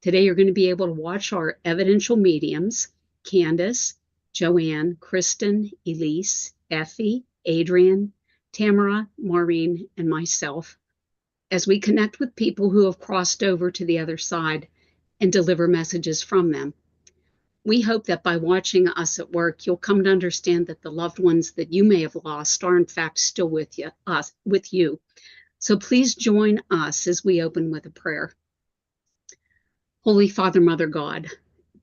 Today, you're going to be able to watch our evidential mediums, Candice, Joann, Kristin, Elise, Effie, Adrienne, Tamara, Maureen, and myself, as we connect with people who have crossed over to the other side and deliver messages from them. We hope that by watching us at work, you'll come to understand that the loved ones that you may have lost are in fact still with you. So please join us as we open with a prayer. Holy Father, Mother God,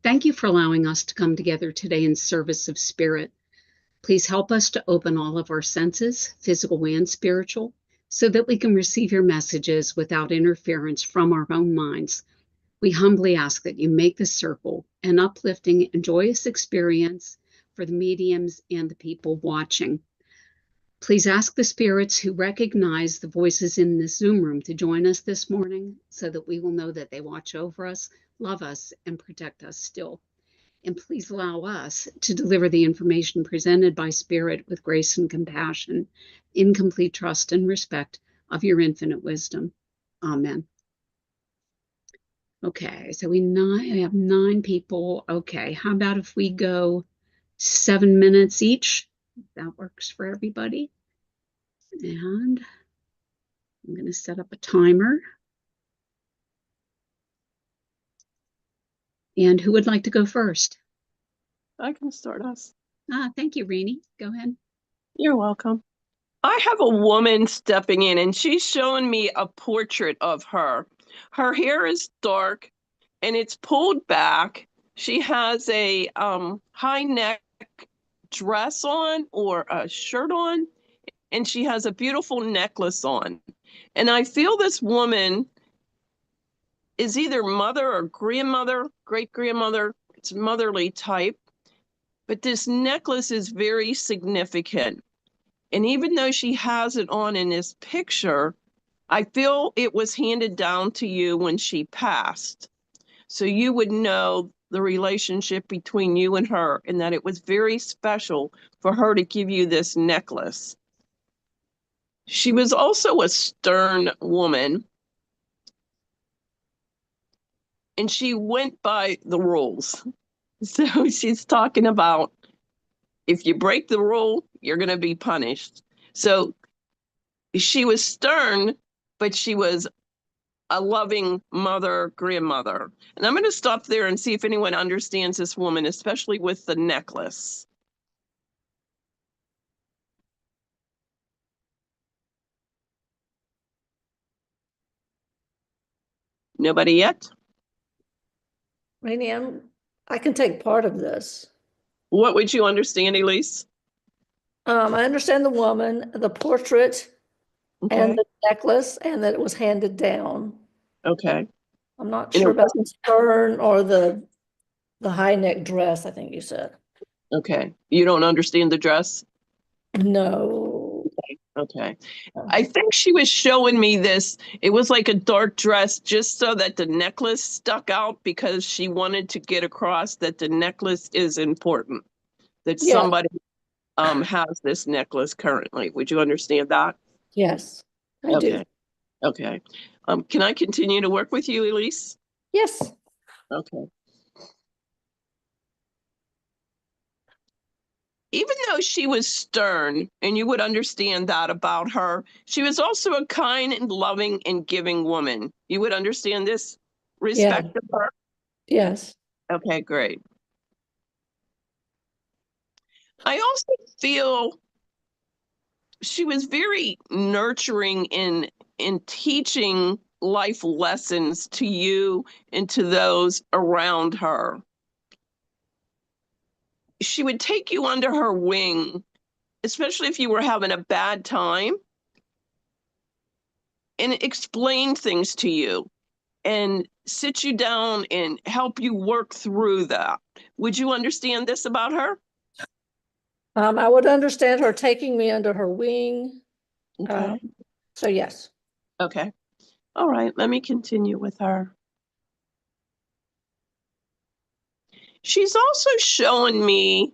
thank you for allowing us to come together today in service of spirit. Please help us to open all of our senses, physical and spiritual, so that we can receive your messages without interference from our own minds. We humbly ask that you make this circle an uplifting and joyous experience for the mediums and the people watching. Please ask the spirits who recognize the voices in this Zoom room to join us this morning so that we will know that they watch over us, love us, and protect us still. And please allow us to deliver the information presented by Spirit with grace and compassion, in complete trust and respect of your infinite wisdom. Amen. Okay, so we have 9 people. Okay, how about if we go 7 minutes each? That works for everybody. And I'm going to set up a timer. And who would like to go first? I can start us. Thank you, Rene. Go ahead. You're welcome. I have a woman stepping in, and she's showing me a portrait of her. Her hair is dark, and it's pulled back. She has a high neck dress on or a shirt on, and she has a beautiful necklace on. And I feel this woman is either mother or grandmother, great-grandmother. It's motherly type. But this necklace is very significant. And even though she has it on in this picture, I feel it was handed down to you when she passed. So you would know the relationship between you and her, and that it was very special for her to give you this necklace. She was also a stern woman, and she went by the rules. So she's talking about if you break the rule, you're going to be punished. So she was stern, but she was a loving mother, grandmother. And I'm going to stop there and see if anyone understands this woman, especially with the necklace. Nobody yet? Rene, I can take part of this. What would you understand, Elise? I understand the woman, the portrait, Okay. and the necklace, and that it was handed down. Okay. I'm not sure about the stern or the high neck dress, I think you said. Okay. You don't understand the dress? No. Okay. I think she was showing me this. It was like a dark dress just so that the necklace stuck out, because she wanted to get across that the necklace is important, that somebody has this necklace currently. Would you understand that? Yes, I do. Okay. Can I continue to work with you, Elise? Yes. Okay. Even though she was stern, and you would understand that about her, she was also a kind and loving and giving woman. You would understand this respect of her? Yes. Okay, great. I also feel she was very nurturing in teaching life lessons to you and to those around her. She would take you under her wing, especially if you were having a bad time, and explain things to you and sit you down and help you work through that. Would you understand this about her? I would understand her taking me under her wing. Okay. So yes. Okay. All right, let me continue with her. She's also showing me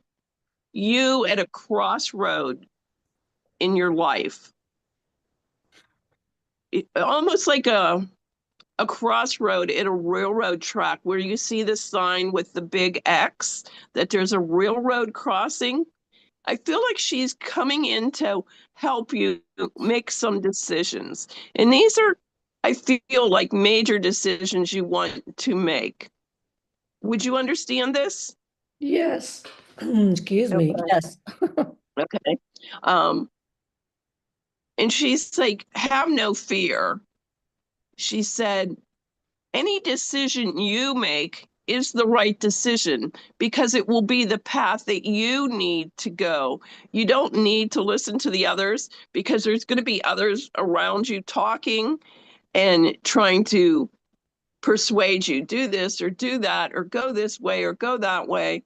you at a crossroad in your life. Almost like a a crossroad at a railroad track where you see the sign with the big X that there's a railroad crossing. I feel like she's coming in to help you make some decisions. And these are, I feel like, major decisions you want to make. Would you understand this? Yes. Excuse me. Okay. Yes. Okay. And she's like, have no fear. She said, any decision you make is the right decision because it will be the path that you need to go. You don't need to listen to the others because there's going to be others around you talking and trying to persuade you, do this or do that, or go this way or go that way.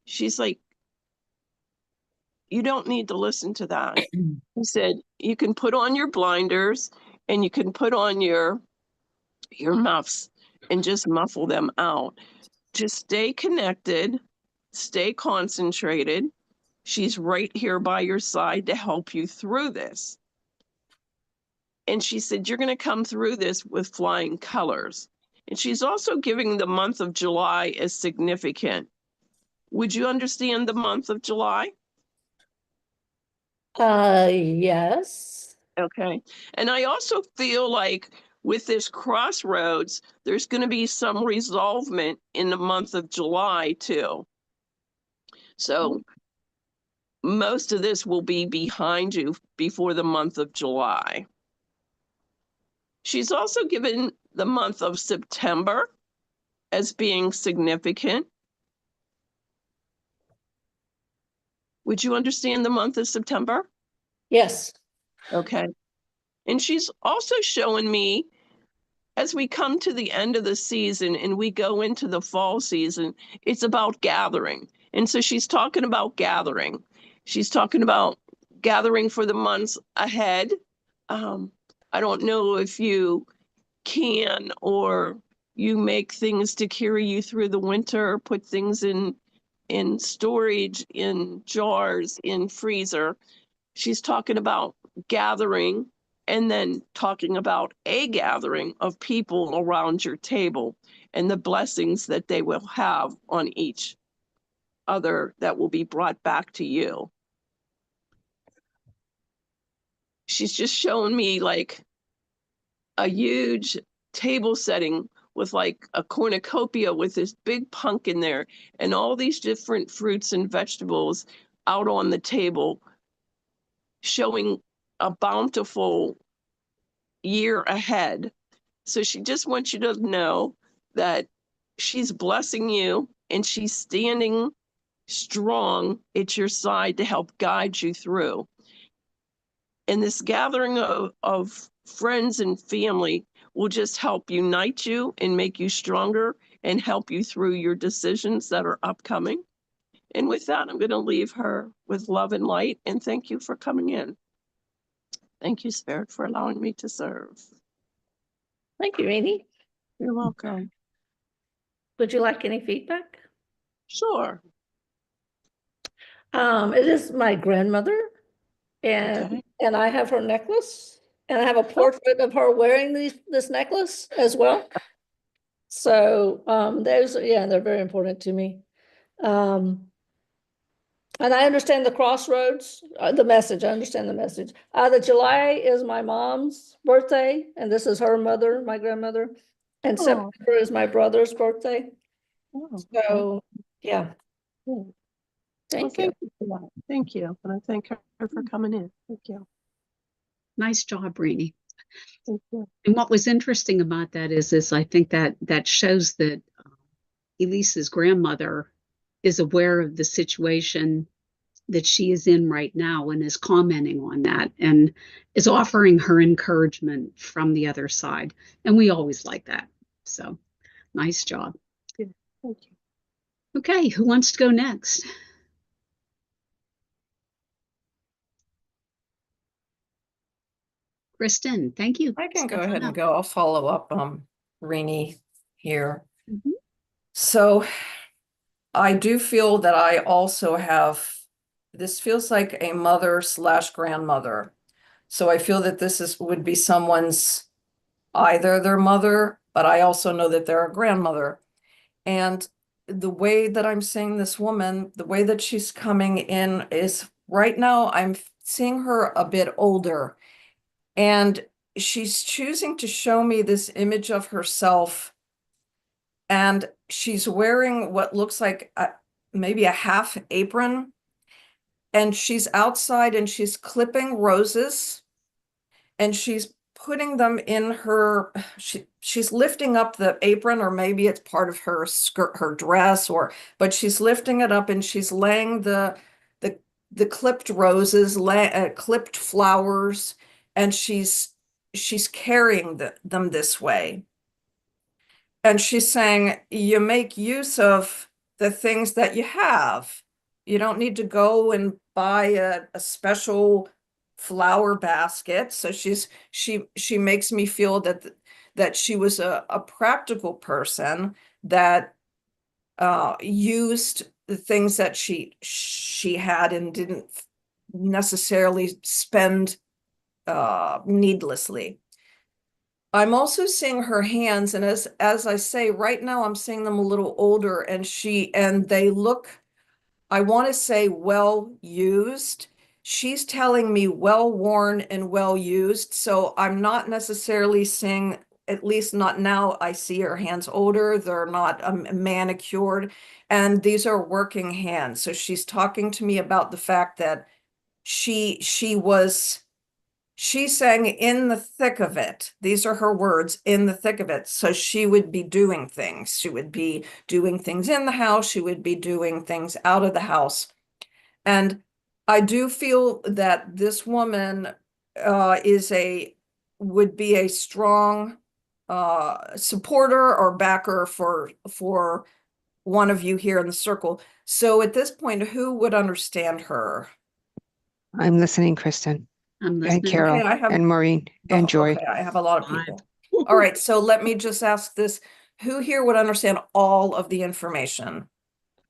She's like, you don't need to listen to that. He said, you can put on your blinders and you can put on your muffs and just muffle them out. Just stay connected, stay concentrated. She's right here by your side to help you through this. And she said, you're going to come through this with flying colors. And she's also giving the month of July as significant. Would you understand the month of July? Yes. Okay. And I also feel like with this crossroads, there's going to be some resolvement in the month of July too. So most of this will be behind you before the month of July. She's also given the month of September as being significant. Would you understand the month of September? Yes. Okay. And she's also showing me as we come to the end of the season and we go into the fall season, it's about gathering. And so she's talking about gathering. She's talking about gathering for the months ahead. I don't know if you can or you make things to carry you through the winter, put things in storage, in jars, in freezer. She's talking about gathering and then talking about a gathering of people around your table and the blessings that they will have on each other that will be brought back to you. She's just shown me like a huge table setting with like a cornucopia with this big pumpkin there and all these different fruits and vegetables out on the table, showing a bountiful year ahead. So she just wants you to know that she's blessing you and she's standing strong at your side to help guide you through. And this gathering of friends and family will just help unite you and make you stronger and help you through your decisions that are upcoming. And with that, I'm going to leave her with love and light. And thank you for coming in. Thank you, Spirit, for allowing me to serve. Thank you, Rene. You're welcome. Would you like any feedback? Sure. It is my grandmother, and I have her necklace, and I have a portrait of her wearing this necklace as well. So they're very important to me. And I understand the crossroads, the message. I understand the message. The July is my mom's birthday, and this is her mother, my grandmother. And September is my brother's birthday. So, yeah. Thank you. Thank you for that. Thank you. And I thank her for coming in. Thank you. Nice job, Rene. Thank you. And what was interesting about that is I think that shows that Elise's grandmother is aware of the situation that she is in right now and is commenting on that and is offering her encouragement from the other side. And we always like that. So nice job. Yeah, thank you. Okay, who wants to go next? Kristin, thank you. I can go ahead and go. I'll follow up Rene here. Mm-hmm. So I do feel that I also have, this feels like a mother / grandmother. So I feel that this would be someone's either their mother, but I also know that they're a grandmother. And the way that I'm seeing this woman, the way that she's coming in is right now, I'm seeing her a bit older. And she's choosing to show me this image of herself. And she's wearing what looks like maybe a half apron. And she's outside and she's clipping roses. And she's putting them in her, she's lifting up the apron, or maybe it's part of her skirt, her dress, but she's lifting it up and she's laying the clipped roses, clipped flowers, and she's carrying them this way. And she's saying, you make use of the things that you have. You don't need to go and buy a special flower basket. So she makes me feel that she was a practical person that used the things that she had and didn't necessarily spend needlessly. I'm also seeing her hands, and as I say, right now I'm seeing them a little older, and they look, I want to say, well used. She's telling me well worn and well used, so I'm not necessarily seeing, at least not now, I see her hands older. They're not manicured, and these are working hands. So she's talking to me about the fact that she's saying in the thick of it, these are her words, in the thick of it. So she would be doing things. She would be doing things in the house. She would be doing things out of the house. And I do feel that this woman would be a strong supporter or backer for one of you here in the circle. So at this point, who would understand her? I'm listening, Kristin. I'm And listening. Carol Okay, and Maureen and Joy. Okay, I have a lot of Five. people. All right, so let me just ask this. Who here would understand all of the information?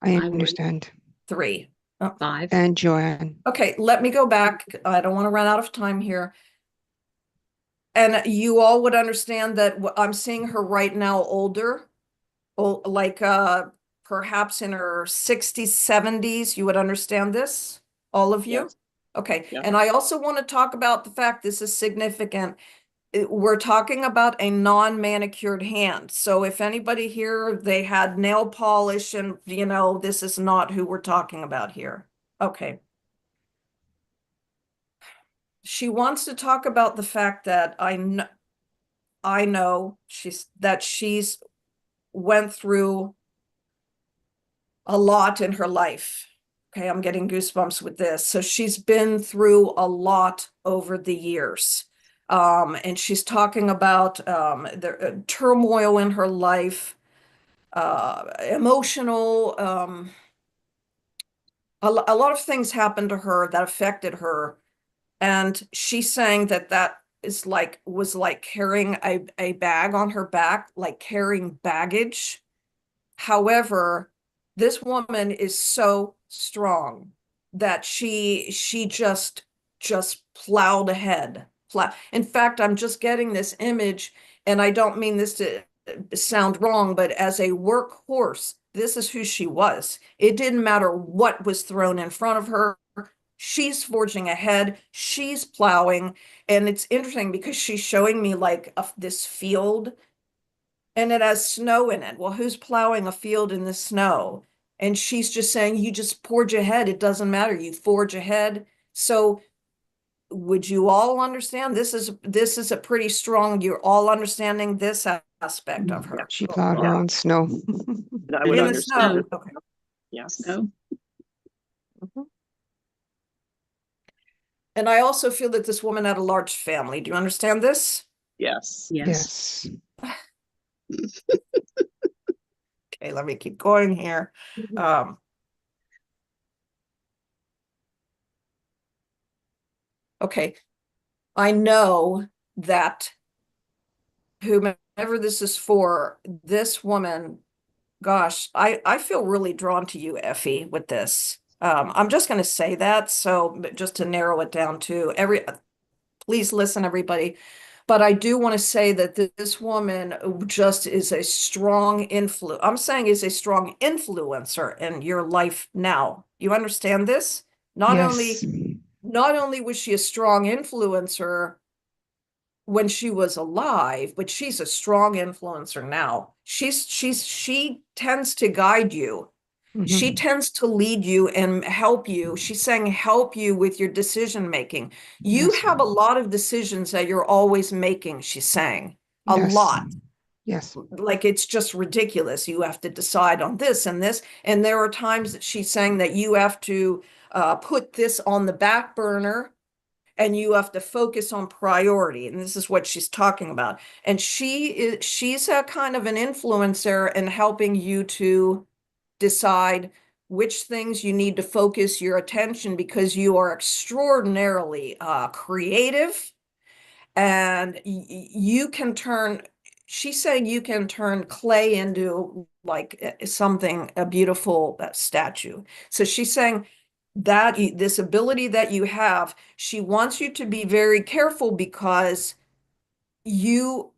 I I would. understand. 3. Oh, 5. And Joann. okay, let me go back. I don't want to run out of time here. And you all would understand that I'm seeing her right now older, like perhaps in her 60s, 70s. You would understand this, all of you? Yes. Okay, Yeah. and I also want to talk about the fact this is significant. We're talking about a non-manicured hand. So if anybody here, they had nail polish and, this is not who we're talking about here. Okay. She wants to talk about the fact that I know she's went through a lot in her life. Okay, I'm getting goosebumps with this. So she's been through a lot over the years. And she's talking about the turmoil in her life, emotional, a lot of things happened to her that affected her. And she's saying that was like carrying a bag on her back, like carrying baggage. However, this woman is so strong that she just plowed ahead. In fact, I'm just getting this image, and I don't mean this to sound wrong, but as a workhorse, this is who she was. It didn't matter what was thrown in front of her. She's forging ahead. She's plowing. And it's interesting because she's showing me like this field, and it has snow in it. Well, who's plowing a field in the snow? And she's just saying, you just forge ahead. It doesn't matter. You forge ahead. So would you all understand? This is a pretty strong, you're all understanding this aspect of her. She plowed her Yeah. own snow. I would In the understand. snow. Okay. Yes. So, And I also feel that this woman had a large family. Do you understand this? Yes. yes. Yes. Okay, let me keep going here. Okay, I know that whomever this is for, this woman, gosh, I feel really drawn to you, Effie, with this. I'm just going to say that. So just to narrow it down to please listen, everybody. But I do want to say that this woman just is a strong influence. I'm saying is a strong influencer in your life now. You understand this? Not Yes. only was she a strong influencer when she was alive, but she's a strong influencer now. She tends to guide you. She Mhm. tends to lead you and help you. She's saying help you with your decision making. You Yes. have a lot of decisions that you're always making, she's saying. A Yes. lot. Yes. Like it's just ridiculous. You have to decide on this and this. And there are times that she's saying that you have to put this on the back burner and you have to focus on priority. And this is what she's talking about. And she's a kind of an influencer in helping you to decide which things you need to focus your attention, because you are extraordinarily creative, and you can turn, she's saying you can turn clay into like something, a beautiful statue. So she's saying that this ability that you have, she wants you to be very careful, because you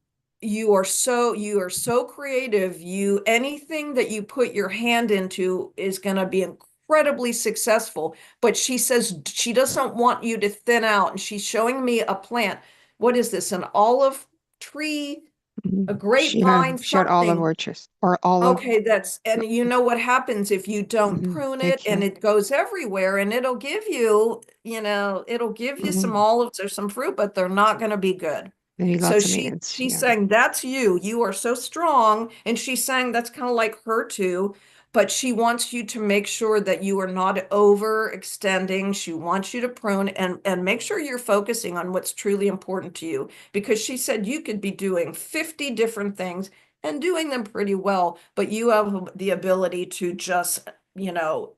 you are so creative. You, anything that you put your hand into is going to be incredibly successful. But she says she doesn't want you to thin out, and she's showing me a plant. What is this, an olive tree, a Mhm. grapevine, She had olive something? orchards or olive. Okay, and you know what happens if you don't Mhm. prune They it, and kill. it goes everywhere, and it'll give you, it'll give you some Mhm. olives or some fruit, but they're not going to be good. They need So lots of maintenance. she's Yeah. saying that's you. You are so strong, and she's saying that's kind of like her too, but she wants you to make sure that you are not overextending. She wants you to prune and make sure you're focusing on what's truly important to you, because she said you could be doing 50 different things and doing them pretty well, but you have the ability to just, you know,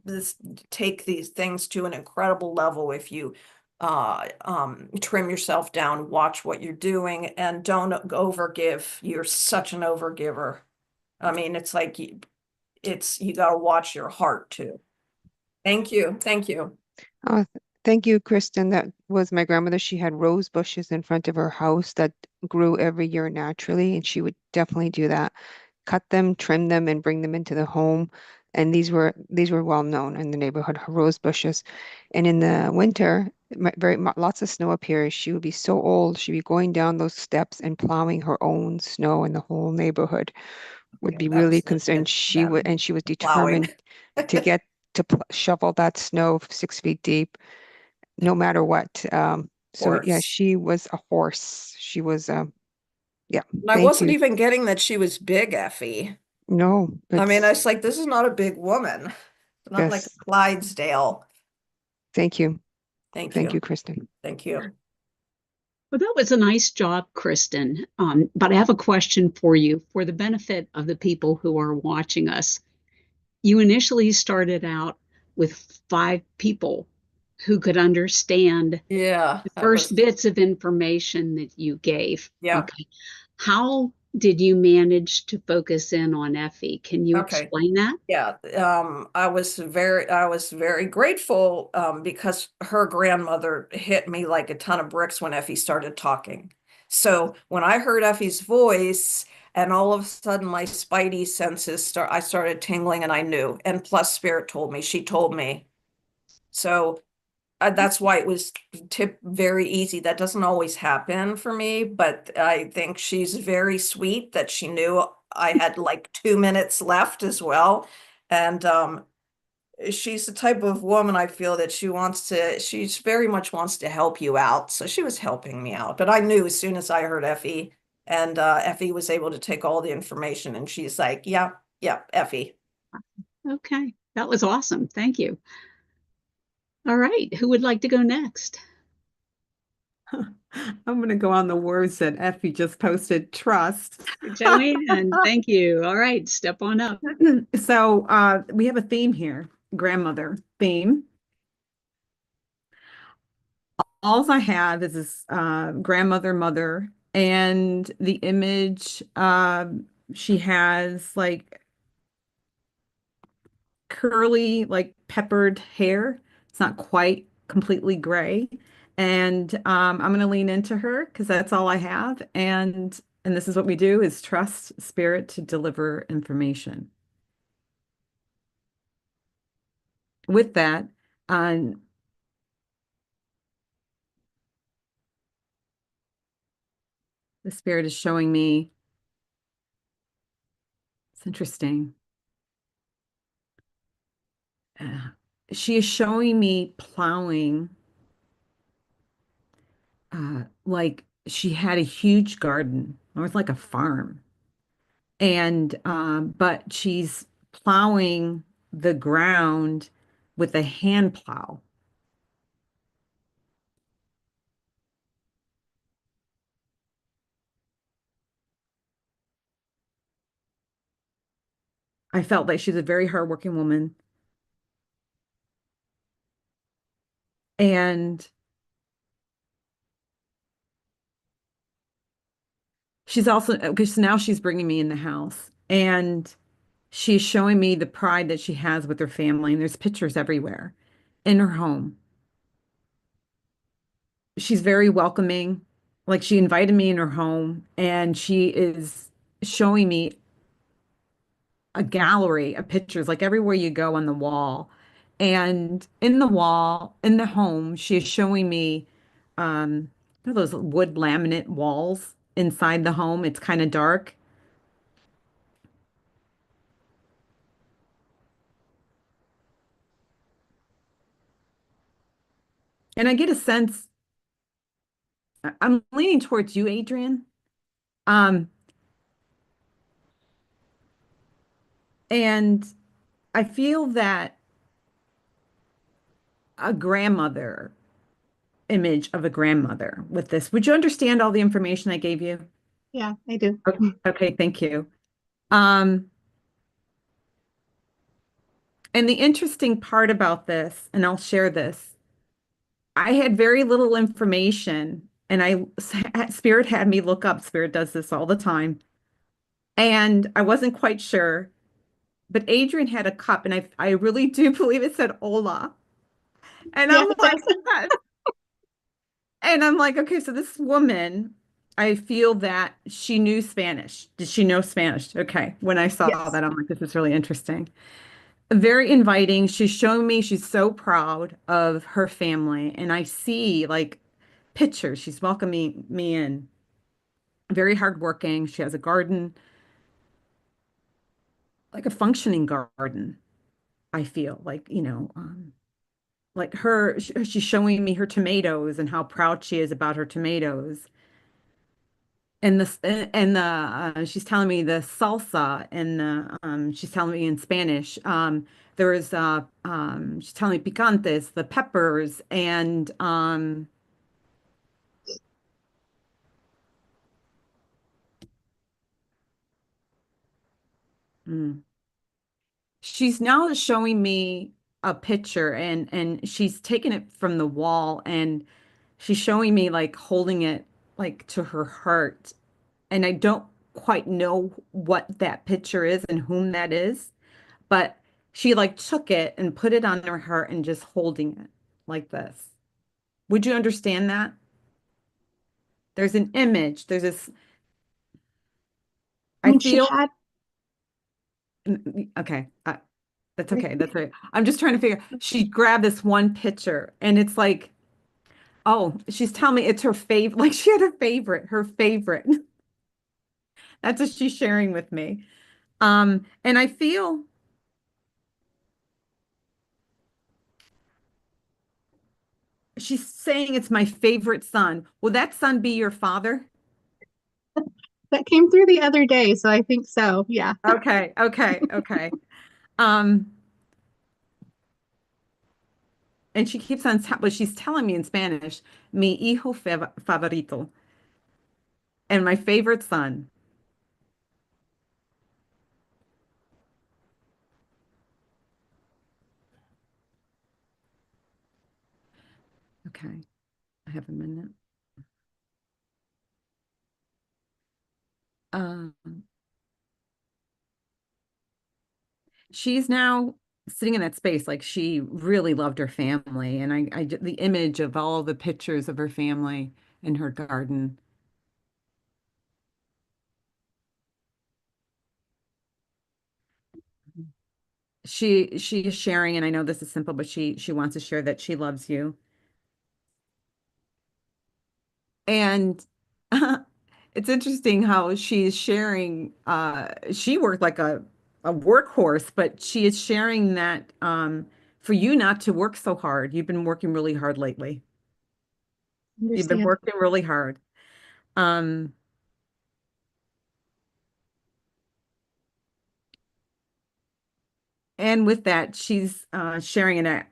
this take these things to an incredible level if you trim yourself down, watch what you're doing, and don't overgive. You're such an overgiver. I mean, it's like you got to watch your heart too. Thank you. Thank you. Oh, thank you, Kristen. That was my grandmother. She had rose bushes in front of her house that grew every year naturally, and she would definitely do that. Cut them, trim them, and bring them into the home. And these were well known in the neighborhood, rose bushes. And in the winter, lots of snow appears. She would be so old, she'd be going down those steps and plowing her own snow, and the whole neighborhood would Yeah, be that really was the concerned. She that would, and she was plowing. determined to get to shovel that snow 6 feet deep, no matter what. So yeah, Horse. she was a horse. She was, yeah. And I Thank wasn't you. even getting that she was big, Effie. No, I mean, I it's was like, this is not a big woman. It's not like yes. a Clydesdale. Thank you. Thank Thank you, you. Kristen. Thank you. Well, that was a nice job, Kristen. But I have a question for you for the benefit of the people who are watching us. You initially started out with 5 people who could understand Yeah, the that first was, bits of information that you gave. yeah. Okay. How did you manage to focus in on Effie? Can you Okay. explain that? Yeah, I was very grateful because her grandmother hit me like a ton of bricks when Effie started talking. So when I heard Effie's voice, and all of a sudden my spidey senses I started tingling, and I knew. And plus Spirit told me, she told me. So that's why it was tip very easy. That doesn't always happen for me, but I think she's very sweet that she knew I had like 2 minutes left as well. And she's the type of woman I feel that she's very much wants to help you out. So she was helping me out. But I knew as soon as I heard Effie, and Effie was able to take all the information, and she's like, yeah, yeah, Effie. Okay. That was awesome. Thank you. All right. Who would like to go next? I'm going to go on the words that Effie just posted, trust. Joanne, thank you. All right. Step on up. So we have a theme here, grandmother theme. All I have is this grandmother, mother, and the image she has like curly, like peppered hair. It's not quite completely gray. And I'm going to lean into her because that's all I have. And this is what we do is trust spirit to deliver information. With that, um, the spirit is showing me, it's interesting. Uh, she is showing me plowing, like she had a huge garden. It was like a farm. And but she's plowing the ground with a hand plow. I felt like she's a very hardworking woman. And she's also, because now she's bringing me in the house and she's showing me the pride that she has with her family. And there's pictures everywhere in her home. She's very welcoming. Like she invited me in her home and she is showing me a gallery of pictures, like everywhere you go on the wall. And in the wall, in the home, she's showing me those wood laminate walls inside the home. It's kind of dark. And I get a sense, I'm leaning towards you, Adrienne. Um, and I feel that a grandmother image of a grandmother with this. Would you understand all the information I gave you? Yeah, I do. Okay, thank you. Um, and the interesting part about this, and I'll share this, I had very little information, and Spirit had me look up. Spirit does this all the time, and I wasn't quite sure. But Adrienne had a cup, and I really do believe it said "Hola," and Yeah, I'm it like, does. yes. And I'm like, okay, so this woman, I feel that she knew Spanish. Did she know Spanish? Okay. When I saw Yes. that, I'm like, this is really interesting. Very inviting. She's showing me she's so proud of her family. And I see like pictures. She's welcoming me in. Very hardworking. She has a garden, like a functioning garden, I feel like, like she's showing me her tomatoes and how proud she is about her tomatoes. She's telling me the salsa and she's telling me in Spanish. She's telling me picantes, the peppers, and mm. She's now showing me a picture and she's taken it from the wall and she's showing me like holding it like to her heart. And I don't quite know what that picture is and whom that is. But she like took it and put it on her heart and just holding it like this. Would you understand that? There's an image. There's this, I I mean, she feel, had, okay, that's okay. That's right. I'm just trying to figure, she grabbed this one picture and it's like, oh, she's telling me it's her favorite. Like she had her favorite. That's what she's sharing with me. And I feel she's saying it's my favorite son. Will that son be your father? that came through the other day, so I think so. Yeah. Okay, okay, okay. Um, and she keeps on, but she's telling me in Spanish, mi hijo favorito, and my favorite son. Okay, I have a minute. Um, she's now sitting in that space, like she really loved her family. And the image of all the pictures of her family in her garden. She is sharing, and I know this is simple, but she wants to share that she loves you. And it's interesting how she is sharing, she worked like a workhorse, but she is sharing that for you not to work so hard. You've been working really hard lately. You've been Understand. working really hard. Um, and with that, she's sharing, and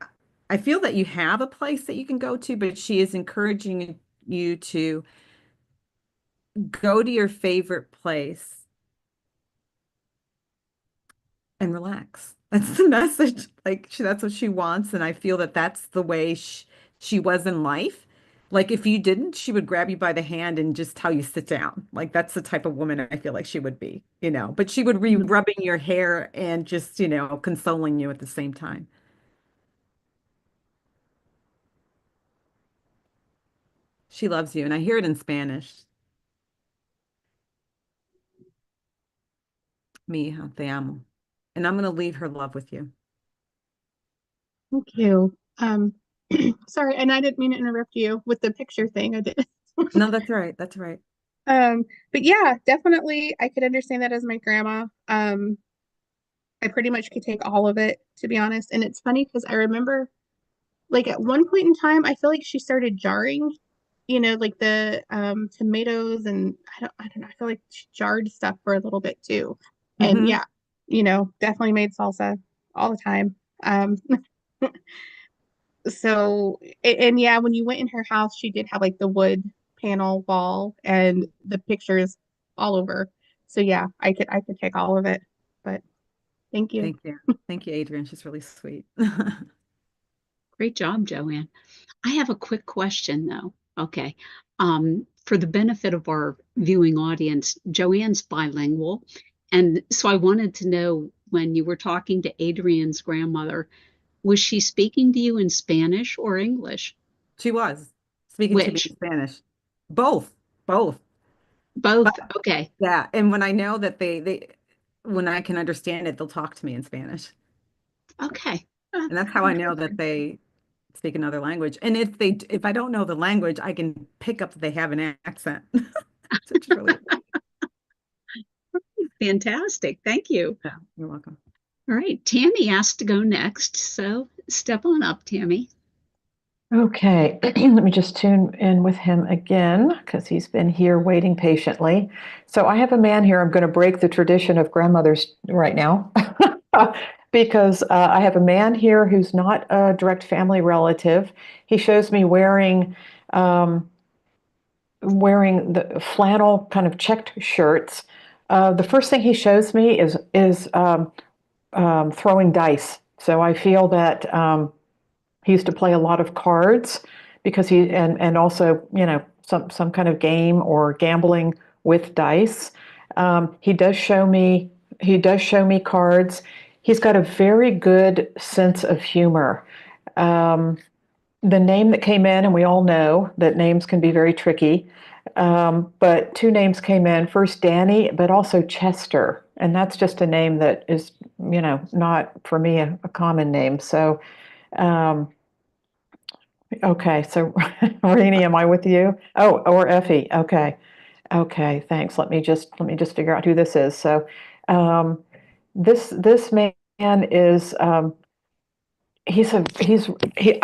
I feel that you have a place that you can go to, but she is encouraging you to go to your favorite place and relax. That's the message. Like that's what she wants, and I feel that that's the way she was in life. Like if you didn't, she would grab you by the hand and just tell you sit down. Like that's the type of woman I feel like she would be, you know. But she would be Mhm. rubbing your hair and just, you know, consoling you at the same time. She loves you, and I hear it in Spanish. Mi hija, te amo. And I'm going to leave her love with you. Thank you. Sorry, and I didn't mean to interrupt you with the picture thing. I did. No, that's right. That's right. But yeah, definitely I could understand that as my grandma. I pretty much could take all of it, to be honest. And it's funny because I remember like at one point in time, I feel like she started jarring, like the tomatoes and I don't know, I feel like she jarred stuff for a little bit too. And Hmm. yeah, definitely made salsa all the time. So and yeah, when you went in her house, she did have like the wood panel wall and the pictures all over. So yeah, I could take all of it. But thank you. Thank you. Thank you, Adrienne. She's really sweet. Great job, Joann. I have a quick question though. Okay. For the benefit of our viewing audience, Joann's bilingual. And so I wanted to know when you were talking to Adrienne's grandmother, was she speaking to you in Spanish or English? She was speaking to me Which? in Spanish. Both, both. But Both. Okay. yeah, and when I know that they when I can understand it, they'll talk to me in Spanish. Okay. And that's how I know that they speak another language. And if I don't know the language, I can pick up that they have an accent. Which is really Fantastic. Thank you. yeah, you're welcome. All right. Tammy asked to go next. So step on up, Tammy. Okay, let me just tune in with him again because he's been here waiting patiently. So I have a man here. I'm going to break the tradition of grandmothers right now because I have a man here who's not a direct family relative. He shows me wearing the flannel kind of checked shirts. The first thing he shows me is throwing dice. So I feel that. He used to play a lot of cards because and also some kind of game or gambling with dice. He does show me cards. He's got a very good sense of humor. Um, the name that came in, and we all know that names can be very tricky. But two names came in, first Danny, but also Chester. And that's just a name that is, not for me a common name. So, okay, so Rene, am I with you? Oh, or Effie. Okay. Okay, thanks. Let me just figure out who this is. So, this man is I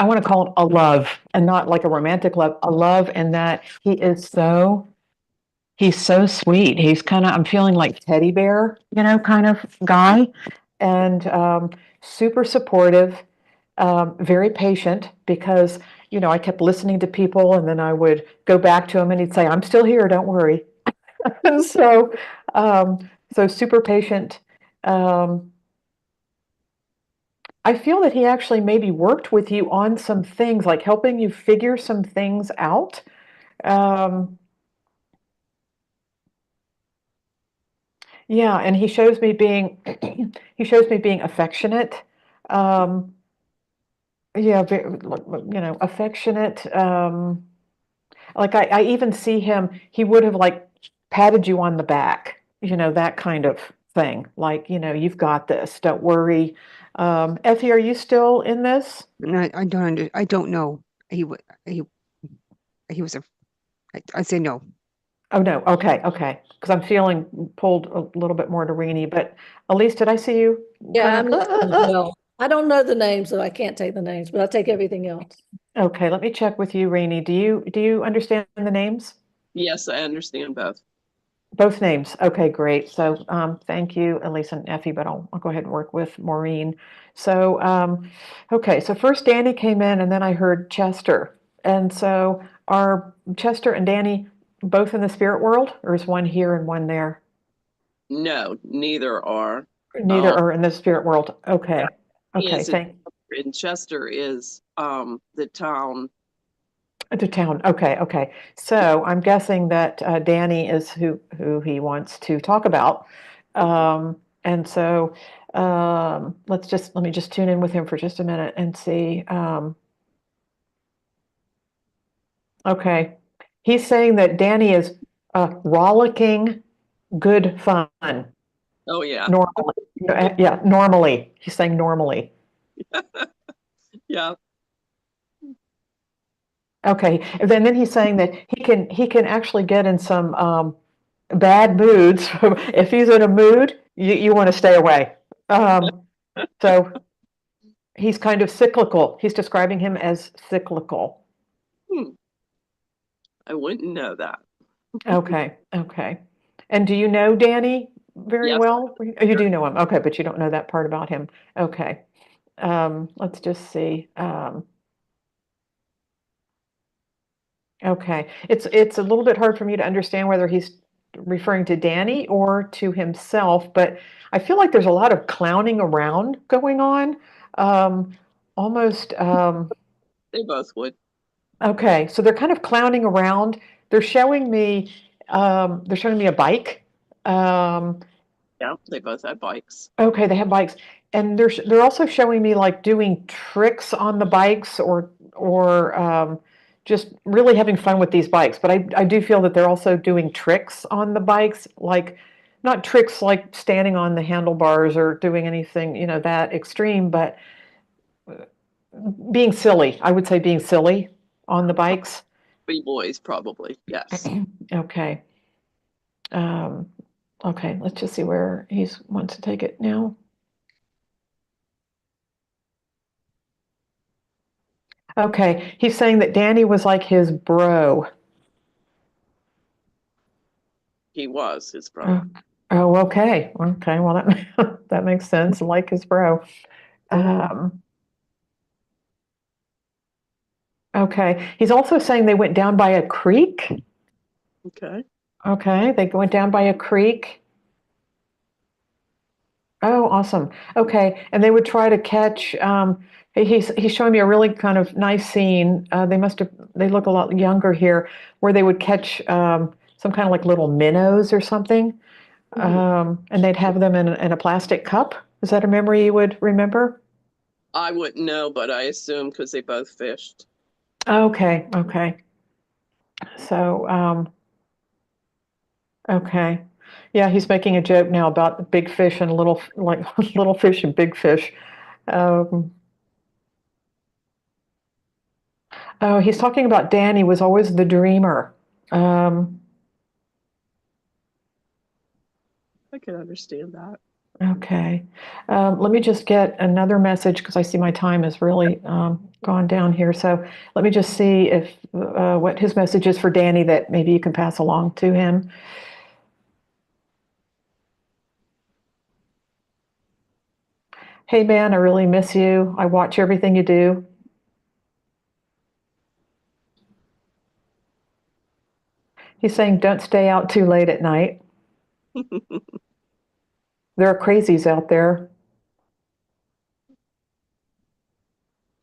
want to call him a love, and not like a romantic love, a love, in that he's so sweet. He's kind of, I'm feeling like teddy bear, kind of guy, and super supportive, very patient because, I kept listening to people and then I would go back to him and he'd say, I'm still here, don't worry. And so super patient. Um, I feel that he actually maybe worked with you on some things, like helping you figure some things out. Um, Yeah, and he shows me being he shows me being affectionate, Yeah, affectionate. Like I even see him, he would have like patted you on the back, that kind of thing. Like, you've got this, don't worry. Effie, are you still in this? No, I don't know. He was I say no. Oh, no. Okay. Okay. Because I'm feeling pulled a little bit more to Rene, but Elise, did I see you? Yeah, kind I'm of- listening as well. I don't know the names, so I can't take the names, but I'll take everything else. Okay. Let me check with you, Rene. Do you understand the names? Yes, I understand both. Both names. Okay, great. So thank you, Elise and Effie, but I'll go ahead and work with Maureen. So, okay, so first Danny came in and then I heard Chester. And so are Chester and Danny both in the spirit world, or is one here and one there? No, neither are. Neither are in the spirit world. Okay. He Okay, is in Chester is the town. to town. Okay, okay. So I'm guessing that Danny is who he wants to talk about. And so let me just tune in with him for just a minute and see. Okay. He's saying that Danny is rollicking good fun. Oh yeah. Normally. Yeah, normally. He's saying normally. Yeah. Okay. And then he's saying that he can actually get in some bad moods. If he's in a mood, you want to stay away. So he's kind of cyclical. He's describing him as cyclical. I wouldn't know that. Okay, okay. And do you know Danny very Yes. well? Oh, you do know him. Okay, but you don't know that part about him. Okay. Let's just see. Okay. It's a little bit hard for me to understand whether he's referring to Danny or to himself, but I feel like there's a lot of clowning around going on. Almost They both would. okay, so they're kind of clowning around. They're showing me a bike. Yeah, they both had bikes. Okay, they have bikes, and they're also showing me like doing tricks on the bikes or just really having fun with these bikes. But I do feel that they're also doing tricks on the bikes, like not tricks like standing on the handlebars or doing anything, that extreme, but being silly. I would say being silly on the bikes. B-boys, probably. Yes. Okay. Okay, let's just see where he wants to take it now. Okay, he's saying that Danny was like his bro. He was his brother. Oh, okay. Okay, well that that makes sense. Like his bro. Okay, he's also saying they went down by a creek. Okay. Okay, they went down by a creek. Oh, awesome. Okay, and they would try to catch. He's showing me a really kind of nice scene. They look a lot younger here, where they would catch some kind of like little minnows or something, and they'd have them in a plastic cup. Is that a memory you would remember? I wouldn't know, but I assume because they both fished. Okay, okay. So, okay. Yeah, he's making a joke now about big fish and like little fish and big fish. Um, oh, he's talking about Danny was always the dreamer. Um, I can understand that. okay. Let me just get another message because I see my time has really gone down here. So let me just see if what his message is for Danny that maybe you can pass along to him. Hey man, I really miss you. I watch everything you do. He's saying don't stay out too late at night. There are crazies out there.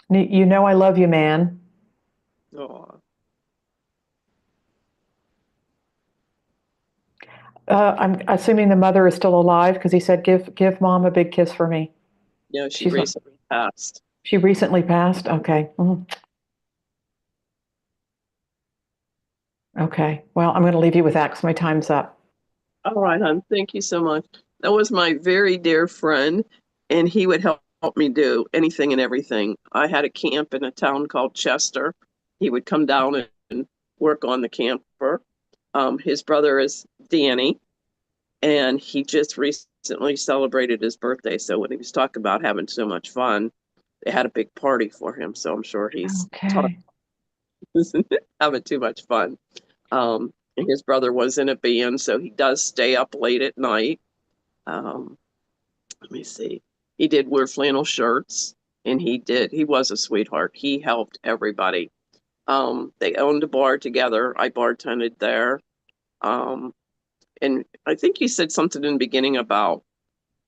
You know I love you, man. Oh, I'm assuming the mother is still alive because he said give mom a big kiss for me. no, she She's not. recently passed. She recently passed? Okay. Mhm. Okay. Well, I'm going to leave you with that because my time's up. All right, hon. Thank you so much. That was my very dear friend, and he would help me do anything and everything. I had a camp in a town called Chester. He would come down and work on the camper. His brother is Danny, and he just recently celebrated his birthday. So when he was talking about having so much fun, they had a big party for him. So I'm sure he's Okay. having too much fun. And his brother was in a band, so he does stay up late at night. Let me see. He did wear flannel shirts, and he was a sweetheart. He helped everybody. They owned a bar together. I bartended there. Um, and I think he said something in the beginning about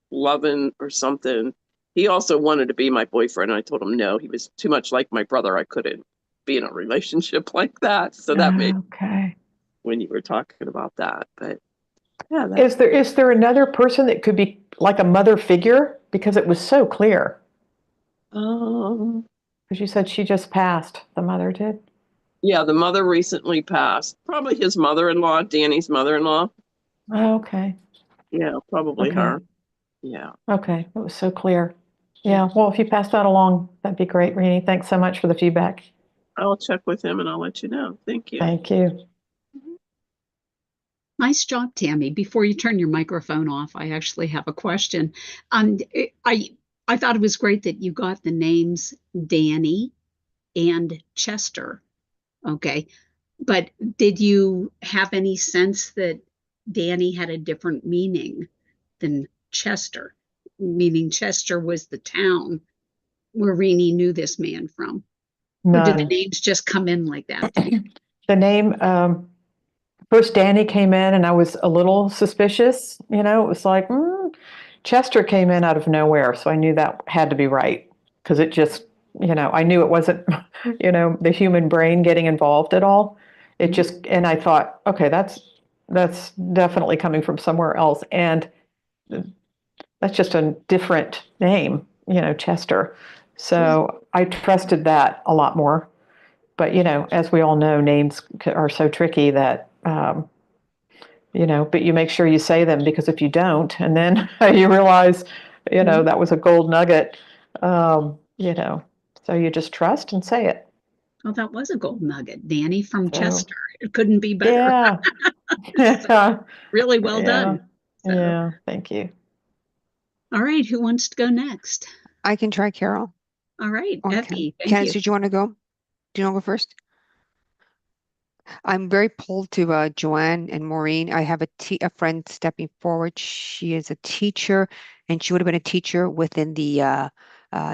loving or something. He also wanted to be my boyfriend. And I told him no, he was too much like my brother. I couldn't be in a relationship like that. So that made Okay. when you were talking about that. But yeah, Is there another person that could be like a mother figure? Because it was so clear. um, Because you said she just passed, the mother did. yeah, the mother recently passed. Probably his mother-in-law, Danny's mother-in-law. Oh, okay. Yeah, probably Okay. her. Yeah. Okay. It was so clear. Yeah. Well, if you pass that along, that'd be great, Rene. Thanks so much for the feedback. I'll check with him and I'll let you know. Thank you. Thank you. Nice job, Tammy. Before you turn your microphone off, I actually have a question. I thought it was great that you got the names Danny and Chester. Okay. But did you have any sense that Danny had a different meaning than Chester? Meaning Chester was the town where Rene knew this man from. Or did the None. names just come in like that? The name, first Danny came in and I was a little suspicious. You know, it was like, Chester came in out of nowhere. So I knew that had to be right because it just, I knew it wasn't, the human brain getting involved at all. It just, and I thought, okay, that's definitely coming from somewhere else. And that's just a different name, Chester. So I trusted that a lot more. But, as we all know, names are so tricky that, but you make sure you say them because if you don't, and then you realize, that was a gold nugget, so you just trust and say it. Well, that was a gold nugget. Danny from So, Chester. It couldn't be better. yeah. So, really well Yeah. done. So, Yeah. Thank you. all right, who wants to go next? I can try Carol. All right, Okay. Effie, thank Candice, you. did you want to go? Do you want to go first? I'm very pulled to Joann and Maureen. I have a friend stepping forward. She is a teacher, and she would have been a teacher within the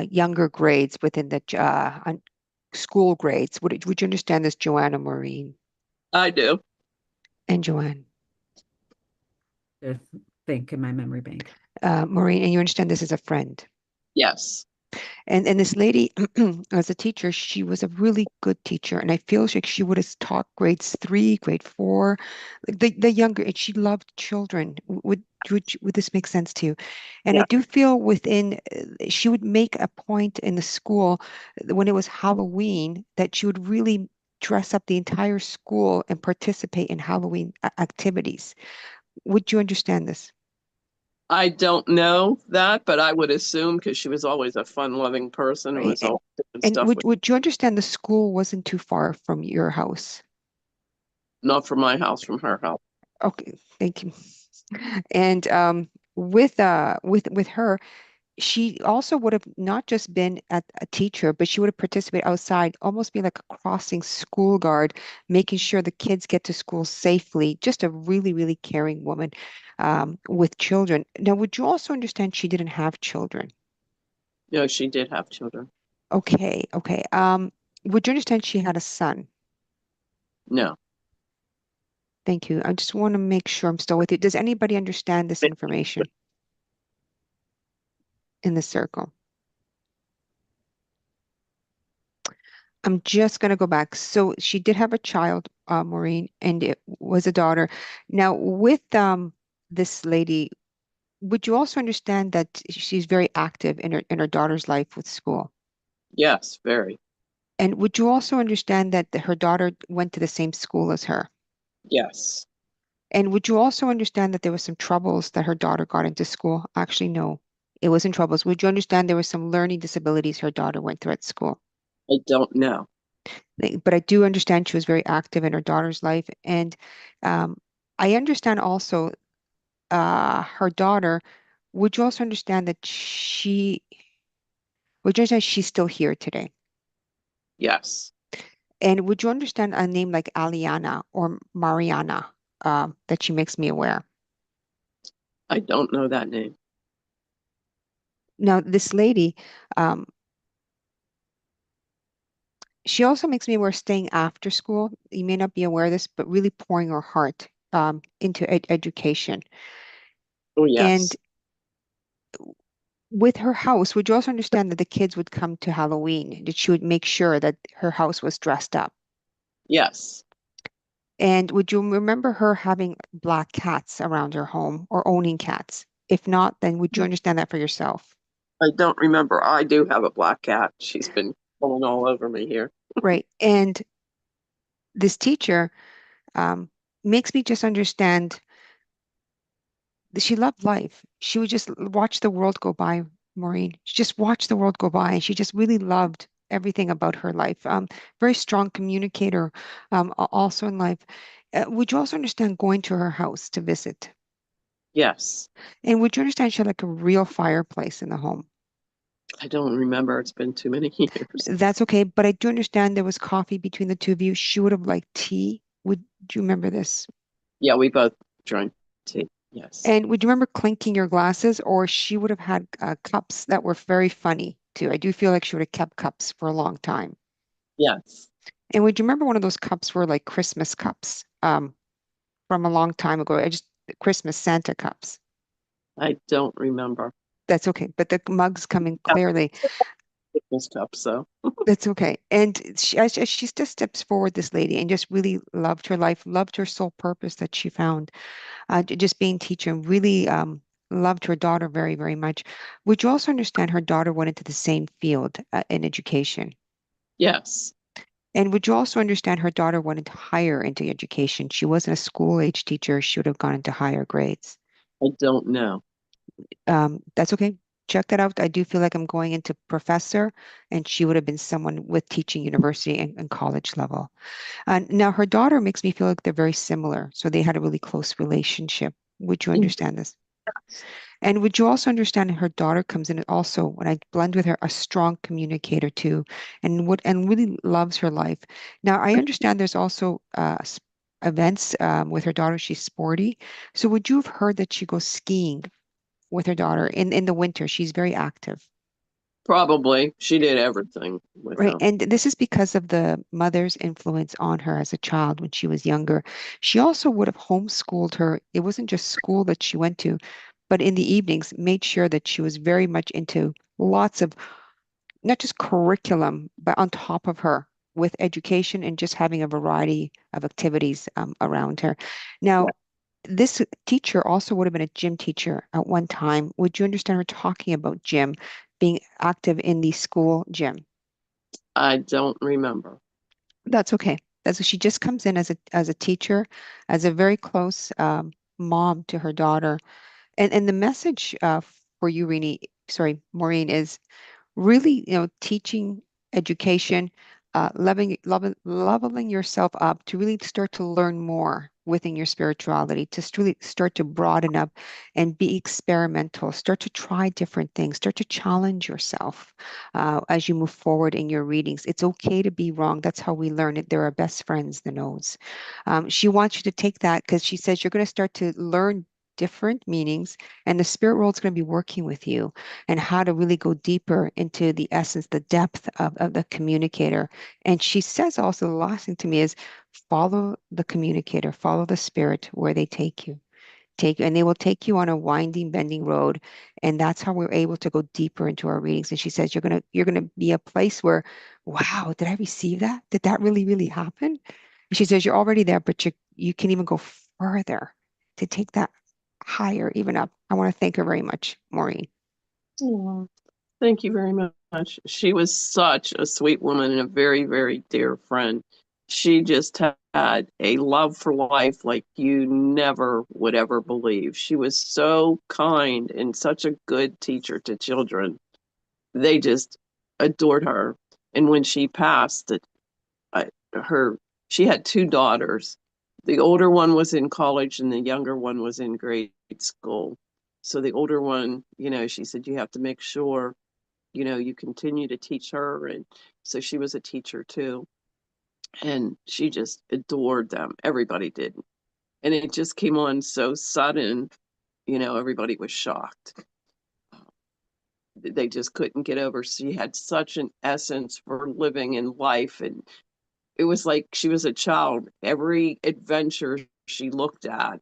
younger grades, within the school grades. Would you understand this, Joann and Maureen? I do. And Joann. Think in my memory bank. Maureen, and you understand this as a friend. Yes. And this lady, as a teacher, she was a really good teacher, and I feel like she would have taught grades 3, grade 4, the younger, and she loved children. Would this make sense to you? And I do feel within, she would make a point in the school when it was Halloween that she would really dress up the entire school and participate in Halloween activities. Would you understand this? I don't know that, but I would assume because she was always a fun-loving person and Right. was always doing And stuff would you understand the school wasn't too far from your house? not from my house, from her house. Okay, thank you. And with her, she also would have not just been a teacher, but she would have participated outside, almost be like a crossing school guard, making sure the kids get to school safely. Just a really, really caring woman with children. Now, would you also understand she didn't have children? No, she did have children. Okay, okay. Would you understand she had a son? No. Thank you. I just want to make sure I'm still with you. Does anybody understand this information in the circle? I'm just going to go back. So she did have a child, Maureen, and it was a daughter. Now, with this lady, would you also understand that she's very active in her daughter's life with school? Yes, very. And would you also understand that her daughter went to the same school as her? Yes. And would you also understand that there was some troubles that her daughter got into school? Actually, no, it wasn't troubles. Would you understand there was some learning disabilities her daughter went through at school? I don't know. But I do understand she was very active in her daughter's life. And um, I understand also her daughter, would you also understand that would you understand she's still here today? Yes. And would you understand a name like Aliana or Mariana that she makes me aware? I don't know that name. Now, this lady, um, she also makes me aware staying after school. You may not be aware of this, but really pouring her heart into education. Oh, And yes. with her house, would you also understand that the kids would come to Halloween, that she would make sure that her house was dressed up? Yes. And would you remember her having black cats around her home or owning cats? If not, then would you understand that for yourself? I don't remember. I do have a black cat. She's been pulling all over me here. Right. And this teacher um, makes me just understand that she loved life. She would just watch the world go by, Maureen. She just watched the world go by, and she just really loved everything about her life. Very strong communicator, also in life. Would you also understand going to her house to visit? Yes. And would you understand she had like a real fireplace in the home? I don't remember. It's been too many years. That's okay, but I do understand there was coffee between the two of you. She would have liked tea. Would you remember this? Yeah, we both drank tea. Yes. And would you remember clinking your glasses? Or she would have had cups that were very funny too. I do feel like she would have kept cups for a long time. Yes. And would you remember one of those cups were like Christmas cups from a long time ago? I just Christmas Santa cups. I don't remember. That's okay, but the mugs coming clearly. This cup, so That's okay. And as she just steps forward, this lady, and just really loved her life, loved her sole purpose that she found, just being teacher, and really loved her daughter very, very much. Would you also understand her daughter went into the same field in education? yes. And would you also understand her daughter wanted higher into education? She wasn't a school age teacher. She would have gone into higher grades. I don't know. That's okay. Check that out. I do feel like I'm going into professor, and she would have been someone with teaching university and college level. Now, her daughter makes me feel like they're very similar. So they had a really close relationship. Would you understand this? Yes. And would you also understand her daughter comes in also, when I blend with her, a strong communicator too, and really loves her life. Now, I understand there's also events with her daughter. She's sporty. So would you have heard that she goes skiing with her daughter in the winter? She's very active. Probably. She did everything with Right. him. And this is because of the mother's influence on her as a child when she was younger. She also would have homeschooled her. It wasn't just school that she went to, but in the evenings, made sure that she was very much into lots of not just curriculum, but on top of her with education and just having a variety of activities around her. Now, this teacher also would have been a gym teacher at one time. Would you understand her talking about gym, being active in the school gym? I don't remember. That's okay. That's she just comes in as a teacher, as a very close mom to her daughter. And the message for you, Rene, sorry, Maureen, is really, teaching education, leveling yourself up to really start to learn more within your spirituality, to really start to broaden up and be experimental, start to try different things, start to challenge yourself as you move forward in your readings. It's okay to be wrong. That's how we learn it. They're our best friends, the nodes. She wants you to take that because she says you're going to start to learn different meanings, and the spirit world's going to be working with you and how to really go deeper into the essence, the depth of the communicator. And she says also the last thing to me is follow the communicator, follow the spirit where they take you. And they will take you on a winding, bending road. And that's how we're able to go deeper into our readings. And she says, you're gonna be a place where, wow, did I receive that? Did that really, really happen? And she says, you're already there, but you can even go further to take that higher, even up. I want to thank her very much, Maureen. Aw, thank you very much. She was such a sweet woman and a very, very dear friend. She just had a love for life like you never would ever believe. She was so kind and such a good teacher to children. They just adored her. And when she passed, her she had two daughters. The older one was in college and the younger one was in grade school. So the older one, she said, you have to make sure, you continue to teach her. And so she was a teacher too. And she just adored them. Everybody did. And it just came on so sudden, everybody was shocked. They just couldn't get over. She had such an essence for living in life. And it was like she was a child. Every adventure she looked at,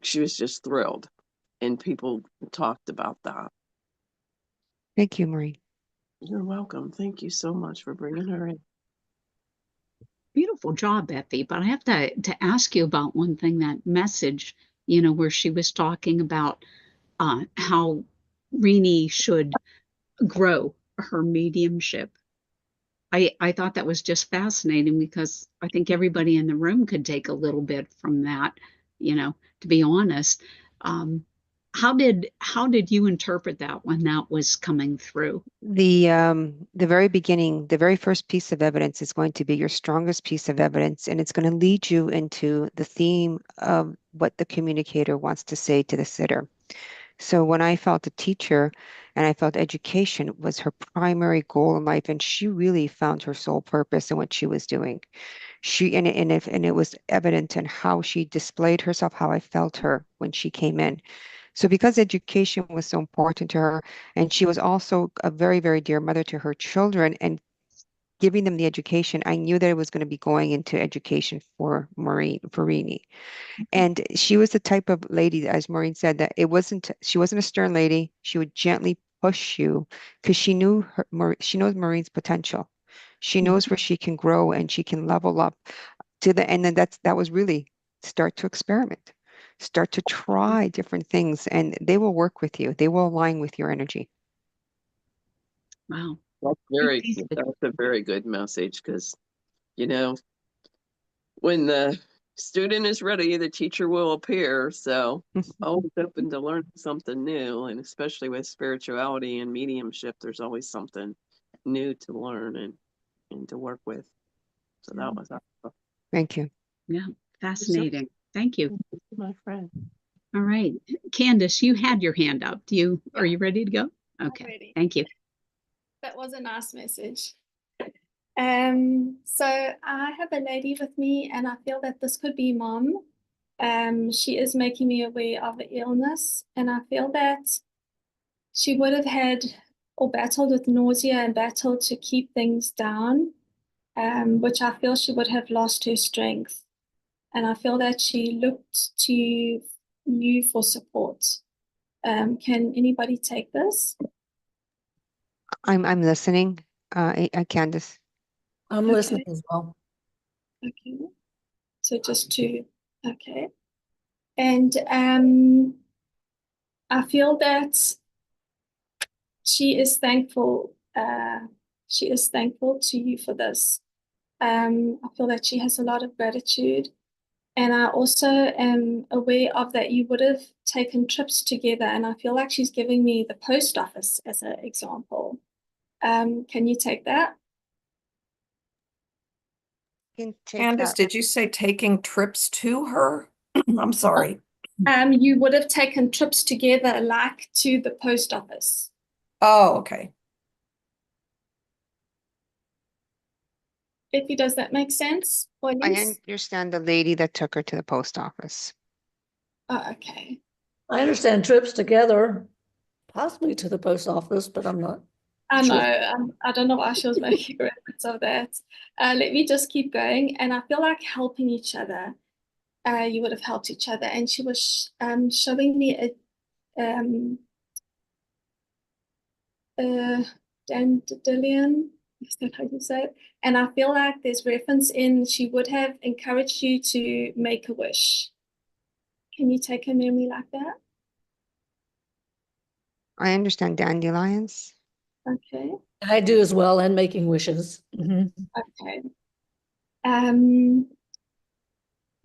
she was just thrilled. And people talked about that. Thank you, Maureen. You're welcome. Thank you so much for bringing her in. Beautiful job, Effie. But I have to ask you about one thing, that message, where she was talking about how Rene should grow her mediumship. I thought that was just fascinating, because I think everybody in the room could take a little bit from that, to be honest. How did you interpret that when that was coming through? The very beginning, the very first piece of evidence is going to be your strongest piece of evidence, and it's going to lead you into the theme of what the communicator wants to say to the sitter. So when I felt a teacher and I felt education was her primary goal in life, and she really found her sole purpose in what she was doing. And it was evident in how she displayed herself, how I felt her when she came in. So because education was so important to her, and she was also a very, very dear mother to her children and giving them the education, I knew that it was going to be going into education for Rene. And she was the type of lady, as Maureen said, that she wasn't a stern lady. She would gently push you because she knows Maureen's potential. She knows where she can grow and she can level up and then that was really start to experiment, start to try different things, and they will work with you. They will align with your energy. Wow. That's a very good message, because, when the student is ready, the teacher will appear. So always open to learn something new, and especially with spirituality and mediumship, there's always something new to learn and to work with. So that was awesome. Thank you. Yeah, fascinating. Thank you. My friend. All right. Candice, you had your hand up. Are you ready to go? Okay. Ready. Thank you. That was a nice message. So I have a lady with me, and I feel that this could be mom. She is making me aware of the illness, and I feel that she would have had or battled with nausea and battled to keep things down, which I feel she would have lost her strength. And I feel that she looked to you for support. Can anybody take this? I'm listening, Candice. I'm Okay. listening as well. Okay. So just two. Okay. And I feel that she is thankful. She is thankful to you for this. I feel that she has a lot of gratitude. And I also am aware of that you would have taken trips together, and I feel like she's giving me the post office as an example. Can you take that? Candice, did you say taking trips to her? I'm sorry. You would have taken trips together, like to the post office. Oh, okay. Effie, does that make sense? I understand the lady that took her to the post office. Oh, okay. I understand trips together, possibly to the post office, but I'm not. I Sure. know. I don't know why she was making reference of that. Let me just keep going. And I feel like helping each other. You would have helped each other. And she was showing me a dandelion. Is that how you say it? And I feel like there's reference in she would have encouraged you to make a wish. Can you take a memory like that? I understand dandelions. Okay. I do as well, and making wishes. Mhm. Okay.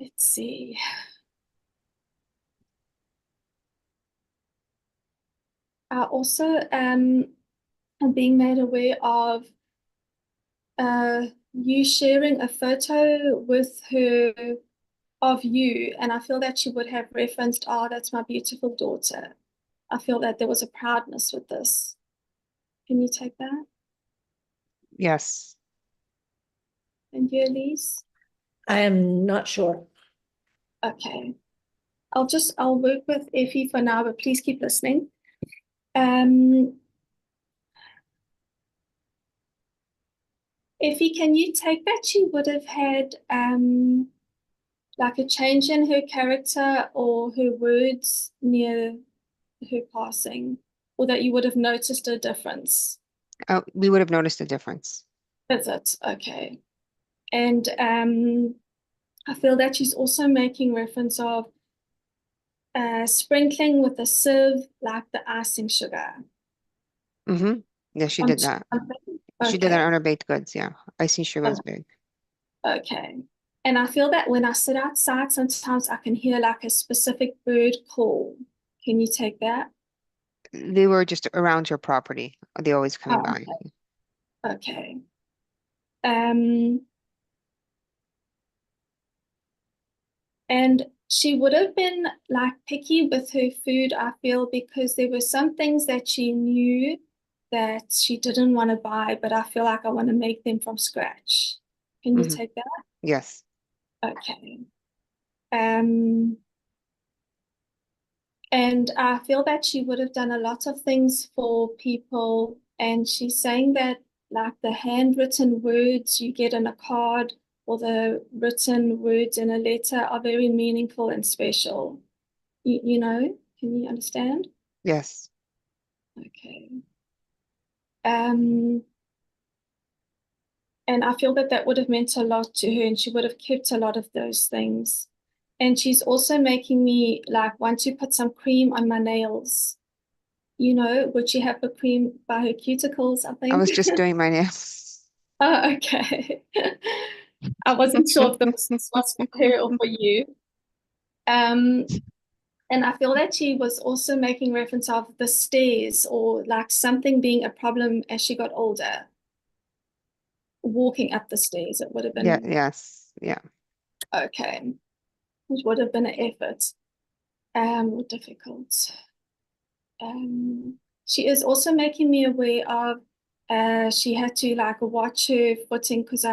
Let's see. I also am being made aware of you sharing a photo with her of you, and I feel that she would have referenced, oh, that's my beautiful daughter. I feel that there was a proudness with this. Can you take that? Yes. And you, Elise? I am not sure. Okay. I'll work with Effie for now, but please keep listening. Effie, can you take that she would have had like a change in her character or her words near her passing, or that you would have noticed a difference? We would have noticed a difference. Is it? Okay. And I feel that she's also making reference of sprinkling with a sieve, like the icing sugar. Mm-hmm. Yeah, she did that. She did that Okay. on her baked goods. Yeah. Icing sugar is big. Okay. And I feel that when I sit outside, sometimes I can hear like a specific bird call. Can you take that? They were just around her property. They always coming by. Okay. And she would have been like picky with her food, I feel, because there were some things that she knew that she didn't want to buy, but I feel like I want to make them from scratch. Can you Mm-hmm. take that? Yes. Okay. And I feel that she would have done a lot of things for people. And she's saying that, like, the handwritten words you get in a card or the written words in a letter are very meaningful and special. You know, can you understand? Yes. Okay. And I feel that that would have meant a lot to her, and she would have kept a lot of those things. And she's also making me like want to put some cream on my nails. You know, would she have the cream by her cuticles, I I think? was just doing my nails. Oh, okay. I wasn't sure if this was for her or for you. And I feel that she was also making reference of the stairs or like something being a problem as she got older. Walking up the stairs, it would have Yeah. been Yes. Yeah. okay. It would have been an effort. Or difficult. She is also making me aware of she had to like watch her footing because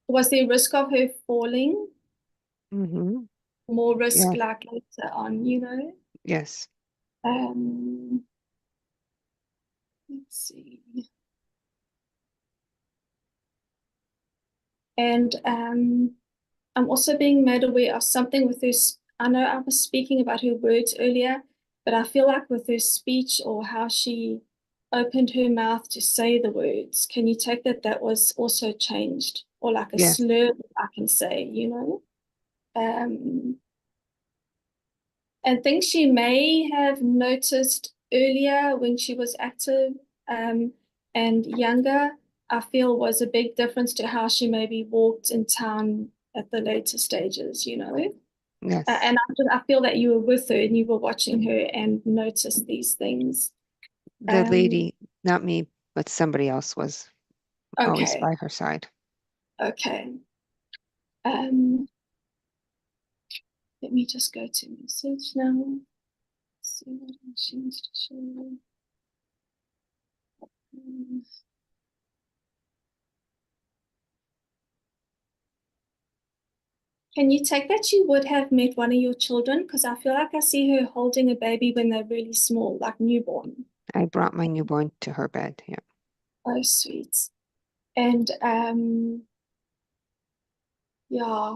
was there risk of her falling? Mm-hmm. More risk Yeah. like later on, you know? Yes. Um, let's see. And I'm also being made aware of something with her. I know I was speaking about her words earlier, but I feel like with her speech or how she opened her mouth to say the words, can you take that that was also changed? Or like a Yes. slur, I can say, you know? And things she may have noticed earlier when she was active and younger, I feel was a big difference to how she maybe walked in town at the later stages, you know? Yes. And I feel that you were with her and you were watching her and noticed these things. The lady, not me, but somebody else was always Okay, by her side. okay. Let me just go to message now. Let's see what else she wants to show you. Can you take that you would have met one of your children? Because I feel like I see her holding a baby when they're really small, like newborn. I brought my newborn to her bed. Yeah. Oh, sweet. And yeah,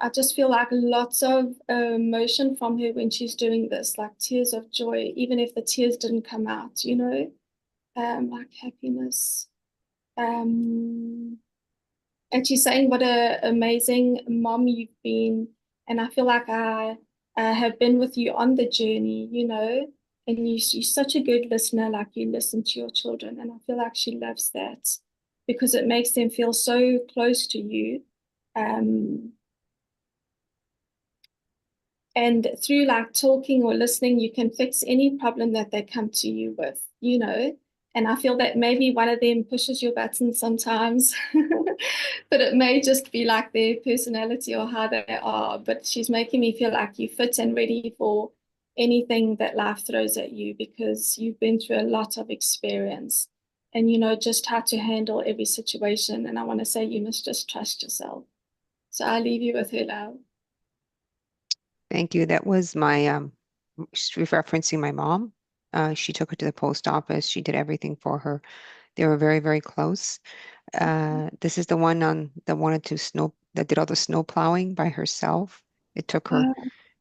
I just feel like lots of emotion from her when she's doing this, like tears of joy, even if the tears didn't come out, you know, like happiness. And she's saying what a amazing mom you've been. And I feel like I have been with you on the journey, you know, and you're such a good listener, like you listen to your children. And I feel like she loves that because it makes them feel so close to you. And through like talking or listening, you can fix any problem that they come to you with, you know. And I feel that maybe one of them pushes your buttons sometimes, but it may just be like their personality or how they are. But she's making me feel like you fit and ready for anything that life throws at you because you've been through a lot of experience and you know just how to handle every situation. And I want to say you must just trust yourself. So I leave you with her love. Thank you. That was my she's referencing my mom. She took her to the post office. She did everything for her. They were very, very close. This is the one that wanted to that did all the snow plowing by herself. It took her,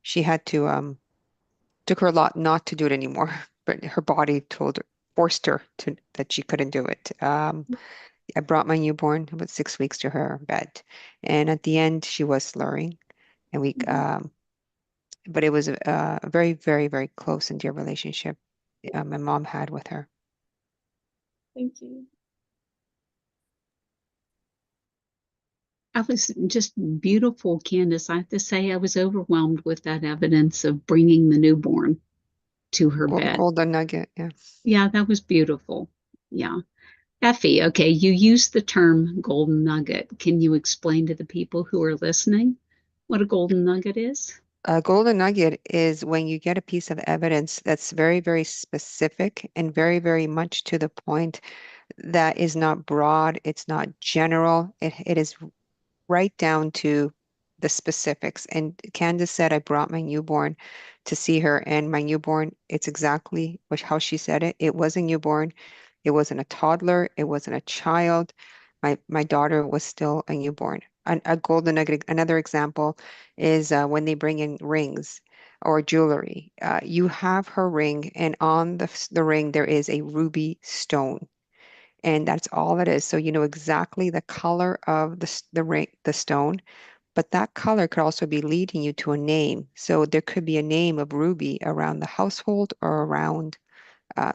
she had to, took her a lot not to do it anymore, but her body forced her that she couldn't do it. I brought my newborn about 6 weeks to her bed, and at the end she was slurring, and but it was a very, very, very close and dear relationship my mom had with her. Thank you. I was just beautiful, Candice. I have to say, I was overwhelmed with that evidence of bringing the newborn to her bed. Golden nugget, yeah. Yeah, that was beautiful. Yeah. Effie, okay, you used the term golden nugget. Can you explain to the people who are listening what a golden nugget is? A golden nugget is when you get a piece of evidence that's very, very specific and very, very much to the point, that is not broad, it's not general, it is right down to the specifics. And Candice said, I brought my newborn to see her, and my newborn, it's exactly how she said it. It was a newborn. It wasn't a toddler. It wasn't a child. My daughter was still a newborn. A golden nugget. Another example is when they bring in rings or jewelry. You have her ring, and on the ring there is a ruby stone. And that's all it is. So you know exactly the color of the ring, the stone, but that color could also be leading you to a name. So there could be a name of Ruby around the household or around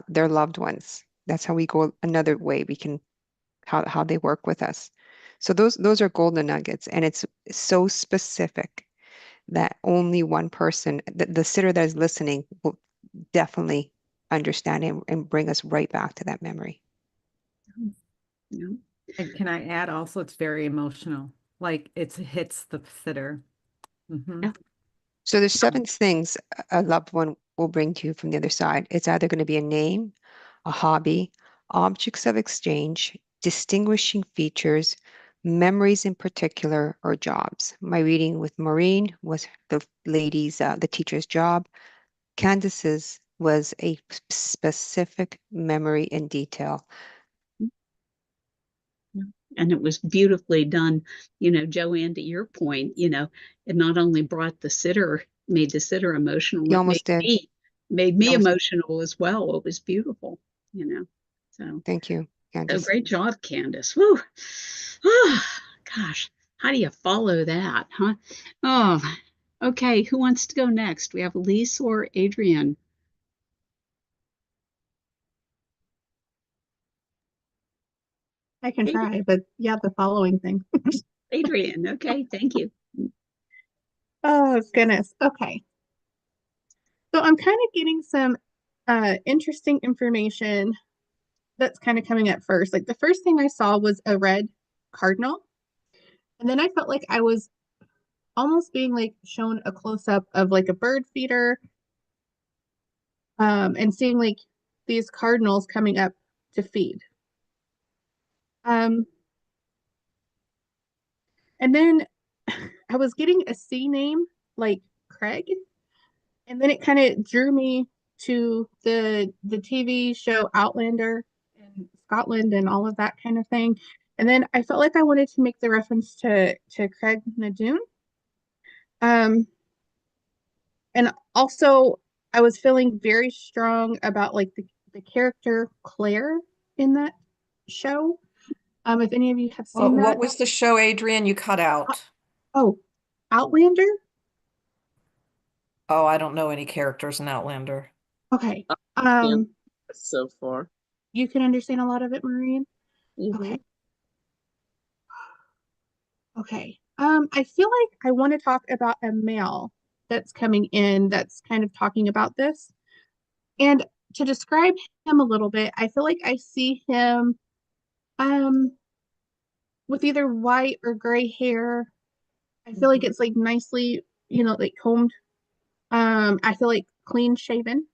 their loved ones. That's how we go another way we can how they work with us. So those are golden nuggets, and it's so specific that only one person, the sitter that is listening, will definitely understand and bring us right back to that memory. Yeah. And can I add also, it's very emotional. Like it hits the sitter. Yeah. So there's 7 things a loved one will bring to you from the other side. It's either going to be a name, a hobby, objects of exchange, distinguishing features, memories in particular, or jobs. My reading with Maureen was the teacher's job. Candice's was a specific memory in detail. And it was beautifully done. You know, Joann, to your point, you know, it not only made the sitter emotional, You it almost did. made me emotional as well. It was beautiful, you know. So thank you, so Candice. great job, Candice. Woo. Oh, gosh, how do you follow that, huh? Oh, okay. Who wants to go next? We have Elise or Adrienne. I can try, but yeah, the following thing. Adrienne, okay, thank you. Oh, goodness. Okay. So I'm kind of getting some interesting information that's kind of coming up first. Like the first thing I saw was a red cardinal. And then I felt like I was almost being like shown a close up of like a bird feeder, and seeing like these cardinals coming up to feed. And then I was getting a C name like Craig, and then it kind of drew me to the TV show Outlander in Scotland and all of that kind of thing. And then I felt like I wanted to make the reference to Craig Nadoon. And also I was feeling very strong about like the character Claire in that show. If any of you have seen that. What was the show, Adrienne? You cut out. Oh, Outlander? Oh, I don't know any characters in Outlander. Okay. Yeah, so far. You can understand a lot of it, Maureen? Mhm. Okay. Okay. I feel like I want to talk about a male that's coming in that's kind of talking about this. And to describe him a little bit, I feel like I see him um with either white or gray hair. I feel like Mhm. it's like nicely, like combed. I feel like clean shaven.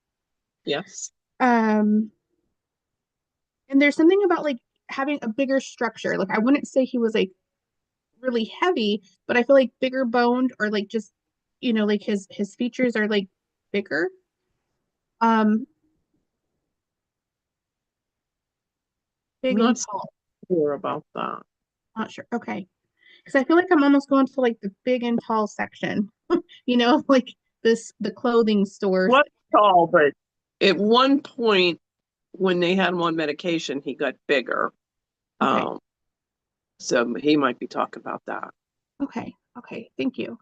Yes. Um, and there's something about like having a bigger structure. Like I wouldn't say he was like really heavy, but I feel like bigger boned or like just, like his features are like bigger. Um, I'm big and not tall. sure about that. Not sure. Okay. Because I feel like I'm almost going to like the big and tall section, like the clothing stores. What tall, but at one point when they had him on medication, he got bigger. Okay. So he might be talking about that. Okay. Okay. Thank you.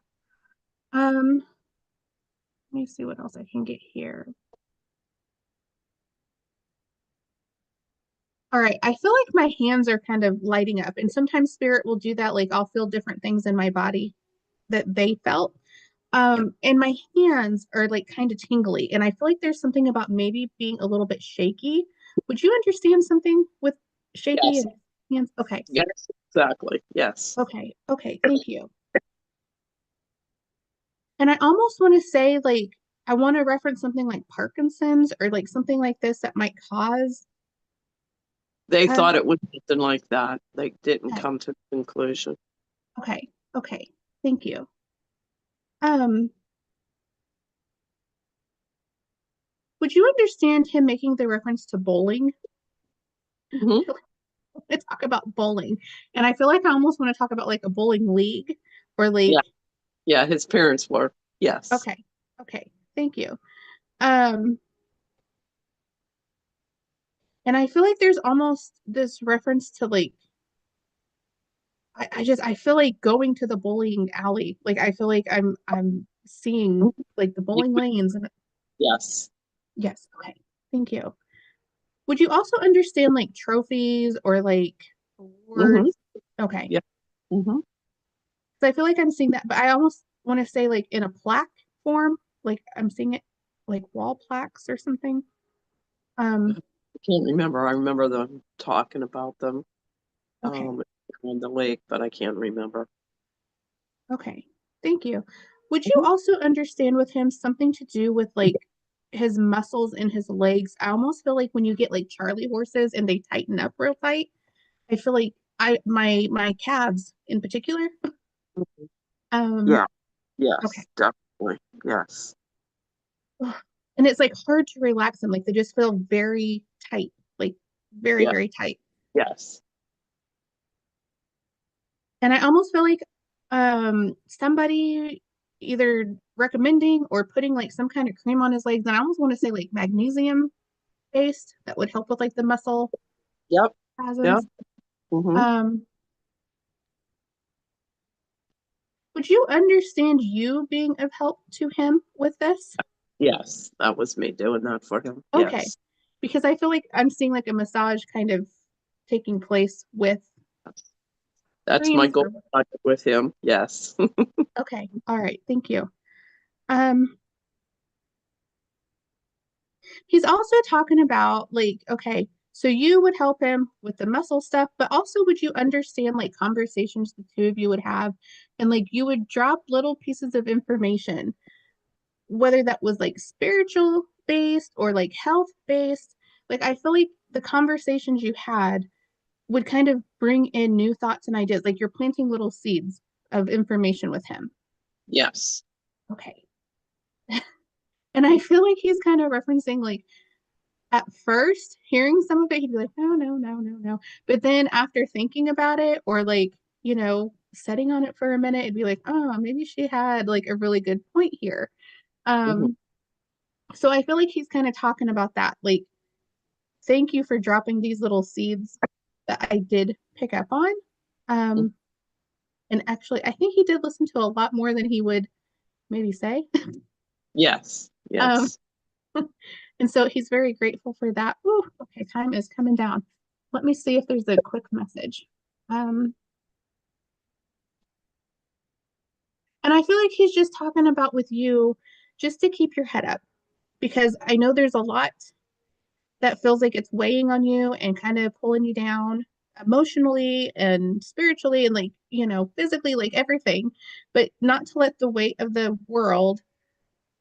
Let me see what else I can get here. All right. I feel like my hands are kind of lighting up, and sometimes spirit will do that. Like I'll feel different things in my body that they felt. And my hands are like kind of tingly, and I feel like there's something about maybe being a little bit shaky. Would you understand something with shaky Yes. and hands? Okay. Yes, exactly. Yes. Okay. Okay. Thank you. And I almost want to say like I want to reference something like Parkinson's or like something like this that might cause. They Uh, thought it was something like that. They didn't okay. come to the conclusion. Okay. Okay. Thank you. Um, would you understand him making the reference to bowling? Mhm. I talk about bowling, and I feel like I almost want to talk about like a bowling league or like. Yeah. Yeah, his parents were. Yes. Okay. Okay. Thank you. Um, and I feel like there's almost this reference to like I feel like going to the bowling alley. Like I feel like I'm seeing like the You bowling would- lanes and Yes. yes, okay. Thank you. Would you also understand like trophies or like Hmm. awards? Okay. Yeah. Hmm. So I feel like I'm seeing that, but I almost want to say like in a plaque form, like I'm seeing it like wall plaques or something. I Um, can't remember. I remember them talking about them okay. on the lake, but I can't remember. Okay. Thank you. Would you Mhm. also understand with him something to do with like his muscles in his legs? I almost feel like when you get like Charlie horses and they tighten up real tight, I feel like my calves in particular. Um, Yeah. okay. Yes, definitely. Yes. Ugh. And it's like hard to relax them. Like they just feel very tight, like very, Yeah. very tight. Yes. And I almost feel like somebody either recommending or putting like some kind of cream on his legs. And I almost want to say like magnesium based that would help with like the muscle Yep. Yeah. spasms. Hmm. Um, would you understand you being of help to him with this? Yes. That was me doing that for him. Okay. Yes. Because I feel like I'm seeing like a massage kind of taking place with That's my creams goal or with him. Yes. okay. All right. Thank you. Um, he's also talking about like, okay, so you would help him with the muscle stuff, but also would you understand like conversations the two of you would have and like you would drop little pieces of information, whether that was like spiritual based or like health based. Like I feel like the conversations you had would kind of bring in new thoughts and ideas. Like you're planting little seeds of information with him. Yes. Okay. And I feel like he's kind of referencing like at first hearing some of it, he'd be like, no, no, no, no, no. But then after thinking about it or like, setting on it for a minute, it'd be like, oh, maybe she had like a really good point here. Hmm. Um, so I feel like he's kind of talking about that. Like, thank you for dropping these little seeds that I did pick up on. Um, and actually, I think he did listen to a lot more than he would maybe say. Yes, Um, yes. and so he's very grateful for that. Ooh, okay, time is coming down. Let me see if there's a quick message. And I feel like he's just talking about with you just to keep your head up, because I know there's a lot that feels like it's weighing on you and kind of pulling you down emotionally and spiritually and like, physically, like everything, but not to let the weight of the world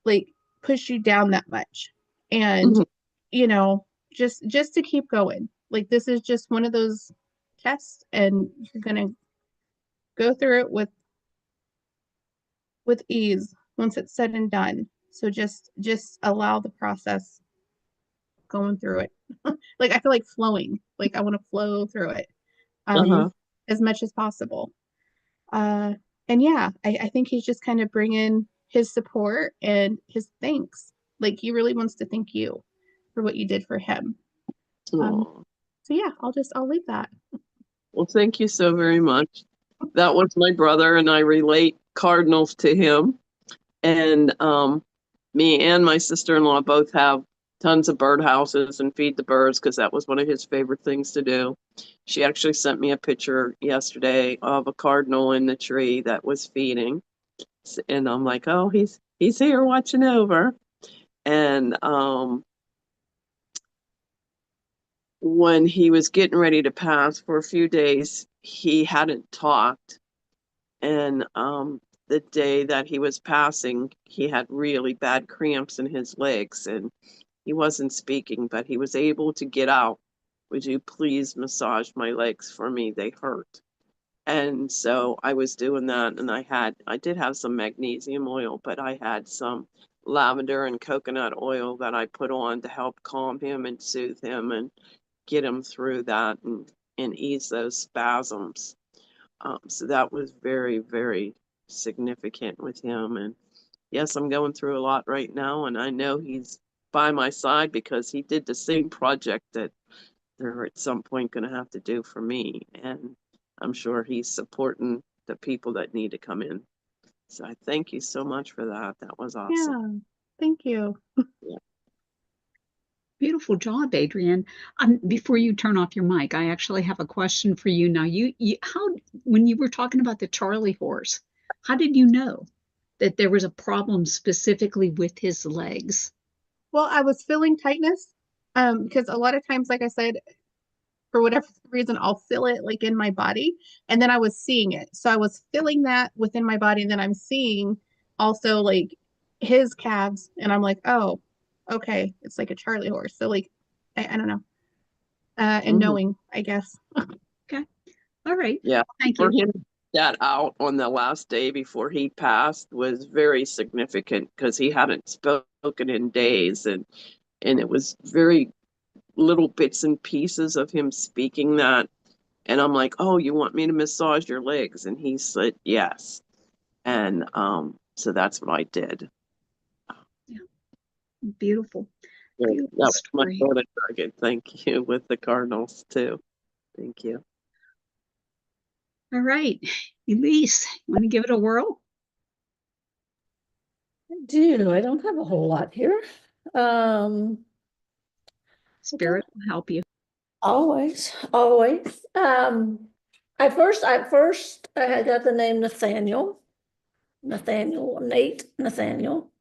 like push you down that much. And, Mhm. you know, just to keep going. Like this is just one of those tests and you're gonna go through it with ease once it's said and done. So just allow the process going through it. Like I feel like flowing. Like I want to flow through it Uh-huh. as much as possible. And yeah, I think he's just kind of bringing his support and his thanks. Like he really wants to thank you for what you did for him. Aw. So yeah, I'll leave that. Well, thank you so very much. That was my brother, and I relate cardinals to him. And me and my sister-in-law both have tons of birdhouses and feed the birds because that was one of his favorite things to do. She actually sent me a picture yesterday of a cardinal in the tree that was feeding. And I'm like, oh, he's here watching over. And when he was getting ready to pass for a few days, he hadn't talked. And the day that he was passing, he had really bad cramps in his legs and he wasn't speaking, but he was able to get out. Would you please massage my legs for me? They hurt. And so I was doing that, and I did have some magnesium oil, but I had some lavender and coconut oil that I put on to help calm him and soothe him and get him through that and ease those spasms. So that was very, very significant with him. And yes, I'm going through a lot right now, and I know he's by my side because he did the same project that they're at some point going to have to do for me. And I'm sure he's supporting the people that need to come in. So I thank you so much for that. That was awesome. Yeah, thank you. Yeah. Beautiful job, Adrienne. Before you turn off your mic, I actually have a question for you. Now, when you were talking about the Charlie horse, how did you know that there was a problem specifically with his legs? Well, I was feeling tightness, because a lot of times, like I said, for whatever reason, I'll feel it like in my body, and then I was seeing it. So I was feeling that within my body, and then I'm seeing also like his calves, and I'm like, oh, okay, it's like a Charlie horse. So like, I don't know, and Mhm. knowing, I guess. Okay. All right. Yeah. Thank For you. him, that out on the last day before he passed was very significant because he hadn't spoken in days, and it was very little bits and pieces of him speaking that. And I'm like, oh, you want me to massage your legs? And he said yes. And so that's what I did. Yeah. Beautiful. Yeah, that Beautiful was my story. photo target. Thank you with the Cardinals too. Thank you. All right. Elise, you want to give it a whirl? I don't have a whole lot here. Spirit will help you. Always. I had got the name Nathaniel. Nate Nathaniel.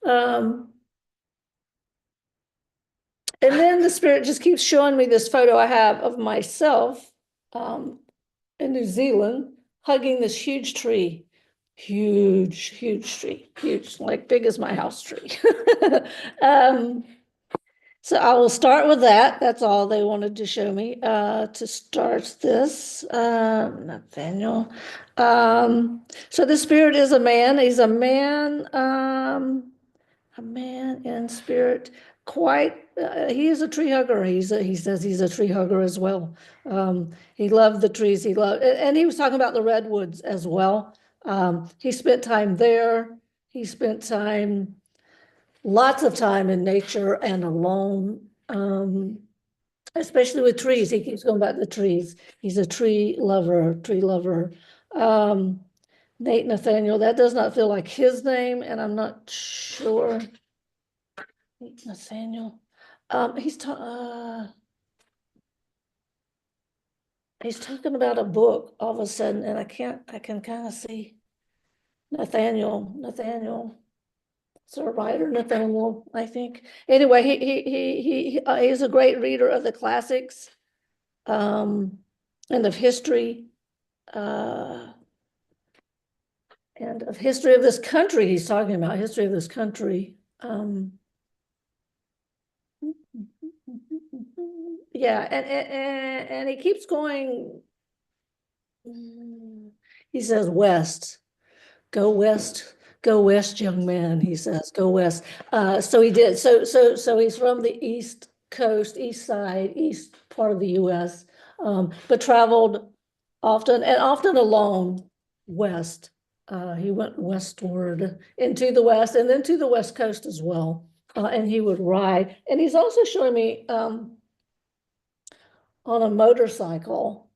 And then the spirit just keeps showing me this photo I have of myself in New Zealand hugging this huge tree. Huge tree. Huge, like big as my house tree. So I will start with that. That's all they wanted to show me to start this. Nathaniel. So the spirit is a man. He's a man in spirit. He is a tree hugger. He says he's a tree hugger as well. He loved the trees. And he was talking about the redwoods as well. He spent time there. He spent lots of time in nature and alone, especially with trees. He keeps going back to the trees. He's a tree lover. Nate Nathaniel, that does not feel like his name, and I'm not sure. Nate Nathaniel, he's talking about a book all of a sudden, and I can kind of see Nathaniel. It's a writer, Nathaniel, I think. Anyway, he's a great reader of the classics, and of history, and of history of this country. He's talking about history of this country. Yeah, and he keeps going. He says west. Go west, young man, he says, go west. So he did. So he's from the East Coast, east side, east part of the US, but traveled often and often alone west. He went westward into the west and then to the West Coast as well. And he would ride. And he's also showing me on a motorcycle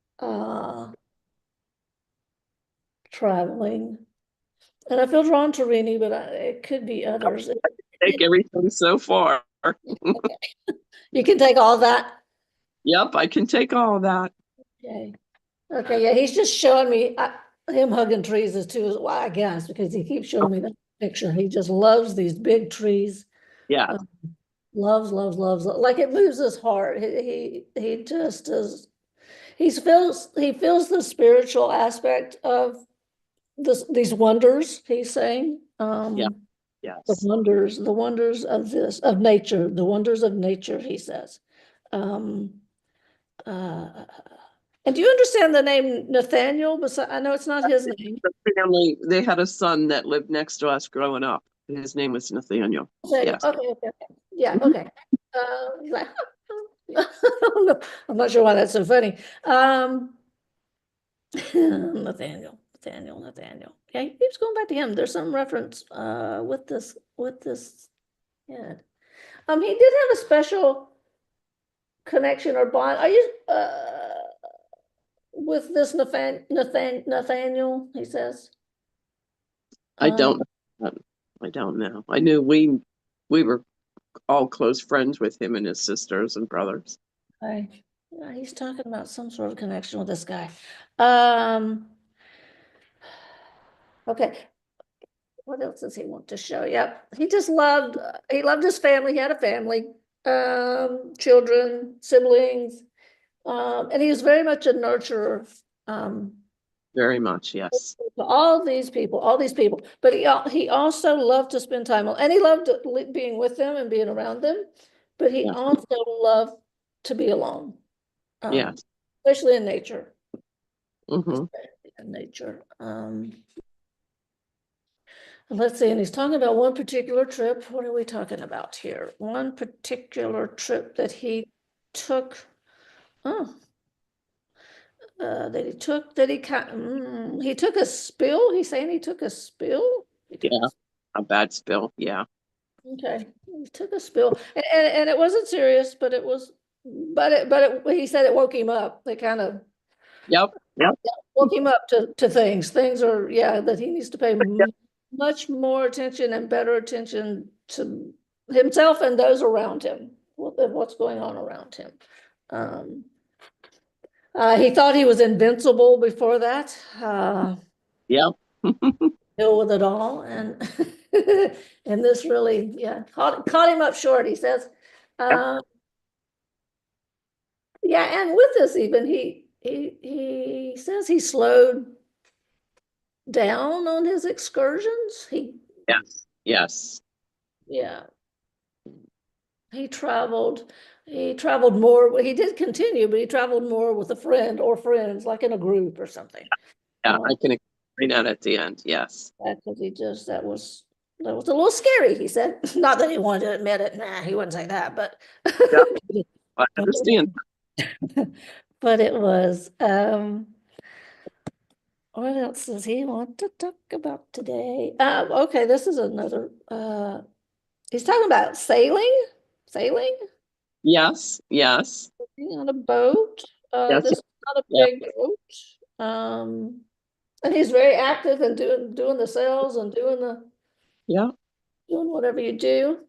traveling. And I feel drawn to Rene, but it could be others. Take everything so far. You can take all that? Yep, I can take all of that. Okay. Okay, yeah, he's just showing me, him hugging trees is too, well, I guess, because he keeps showing me that picture. He just loves these big trees. Yeah. Loves, like it moves his heart. He just is, he feels the spiritual aspect of these wonders, he's saying. Yeah. The Yes. wonders of nature, he says. And do you understand the name Nathaniel? I know it's not his name. The family, they had a son that lived next to us growing up. His name was Nathaniel. Yes. Okay. Yeah, okay. He's like, I'm not sure why that's so funny. Nathaniel. Yeah, he keeps going back to him. There's some reference with this yeah. He did have a special connection or bond. Are you with this Nathaniel, he says? I don't know. I knew we were all close friends with him and his sisters and brothers. Okay. Yeah, he's talking about some sort of connection with this guy. Okay. What else does he want to show? Yep. He just loved his family. He had a family, children, siblings, and he was very much a nurturer. Very much, yes. All these people, but he also loved to spend time and he loved being with them and being around them, but he also loved to be alone. Yes. Especially in nature. Mm-hmm. Let's see, and he's talking about one particular trip. What are we talking about here? One particular trip that he took. He took a spill. He's saying he took a spill. A bad spill. Yeah. Okay, he took a spill, and it wasn't serious, but it was. He said it woke him up. They kind of. Yep. Woke him up to things. Things are that he needs to pay much more attention and better attention to himself and those around him. What's going on around him. He thought he was invincible before that. Yep. Deal with it all, and and this really caught him up short, he says. And with this even he says he slowed down on his excursions. Yes. Yeah. He traveled more. He did continue, but he traveled more with a friend or friends, like in a group or something. Yeah, I can explain that at the end. Yes. Because that was a little scary, he said. Not that he wanted to admit it. Nah, he wouldn't say that, but I understand. But it was. What else does he want to talk about today? Okay, this is another. He's talking about sailing. Yes. On a boat. Yes. This is not a big boat. And he's very active and doing the sales and Yeah. doing whatever you do.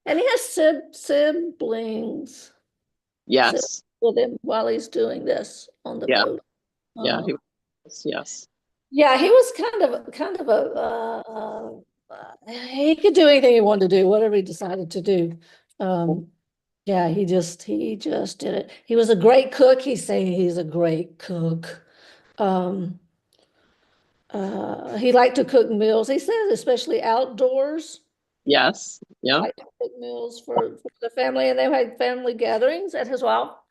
And he has siblings Yes. with him while he's doing this on the Yeah. boat. Yeah. He was, yes. Yeah, he was kind of he could do anything he wanted to do, whatever he decided to do. Yeah, he just did it. He was a great cook. He's saying he's a great cook. He liked to cook meals. He says, especially outdoors. Yes. Yeah. Like to cook meals for the family, and they had family gatherings at his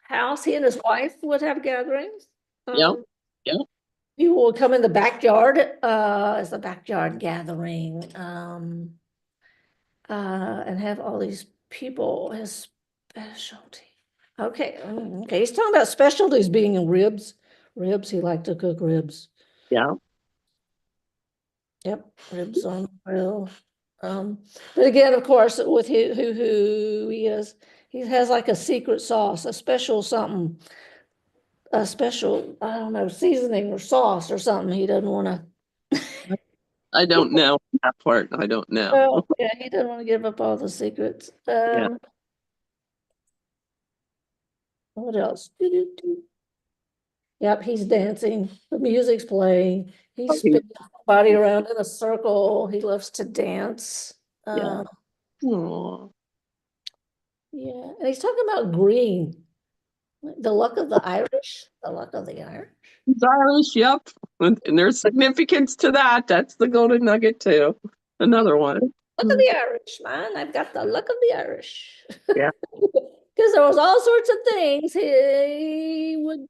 house. He and his wife would have gatherings. Yeah. Yeah. People would come in the backyard as a backyard gathering, and have all these people. His specialty. Okay, okay. He's talking about specialties being in ribs. Ribs. He liked to cook ribs. Yeah. Yep, ribs on the grill. But again, of course, with who he is, he has like a secret sauce, a special something, a special, I don't know, seasoning or sauce or something. He doesn't want to. I don't know that part. I don't know. Oh, yeah, he doesn't want to give up all the secrets. Yeah. What else? Yep, he's dancing. The music's playing. He's spinning his body around in a circle. He loves to dance. Yeah. Aw. Yeah, and he's talking about green. The luck of the Irish. The luck of the Irish. It's Irish, yep. And there's significance to that. That's the golden nugget too. Another one. Luck of the Irish, man. I've got the luck of the Irish. Yeah. Because there was all sorts of things he would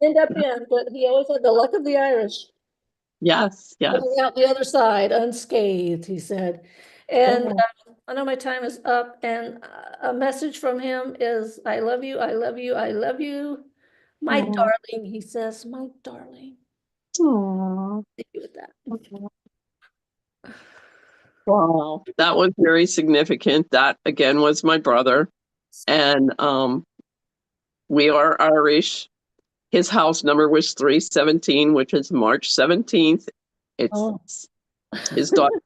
end up in, but he always had the luck of the Irish. Yes, yes. Coming out the other side unscathed, he said. And I know my time is up, and a message from him is, I love you, I love you, I love you. My darling, he says, my darling. Aww. Thank you with that. Wow. That was very significant. That again was my brother. And we are Irish. His house number was 317, which is March 17th. It's his daughter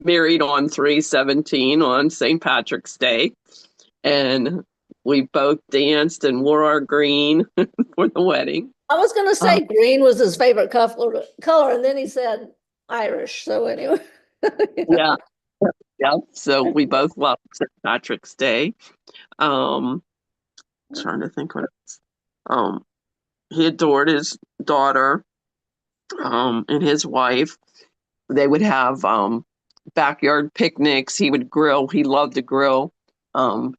married on 317 on St. Patrick's Day. And we both danced and wore our green for the wedding. I was going to say green was his favorite color, and then he said Irish. So anyway. Yeah. Yeah. So we both loved St. Patrick's Day. Trying to think what else. He adored his daughter, and his wife. They would have backyard picnics. He would grill. He loved to grill.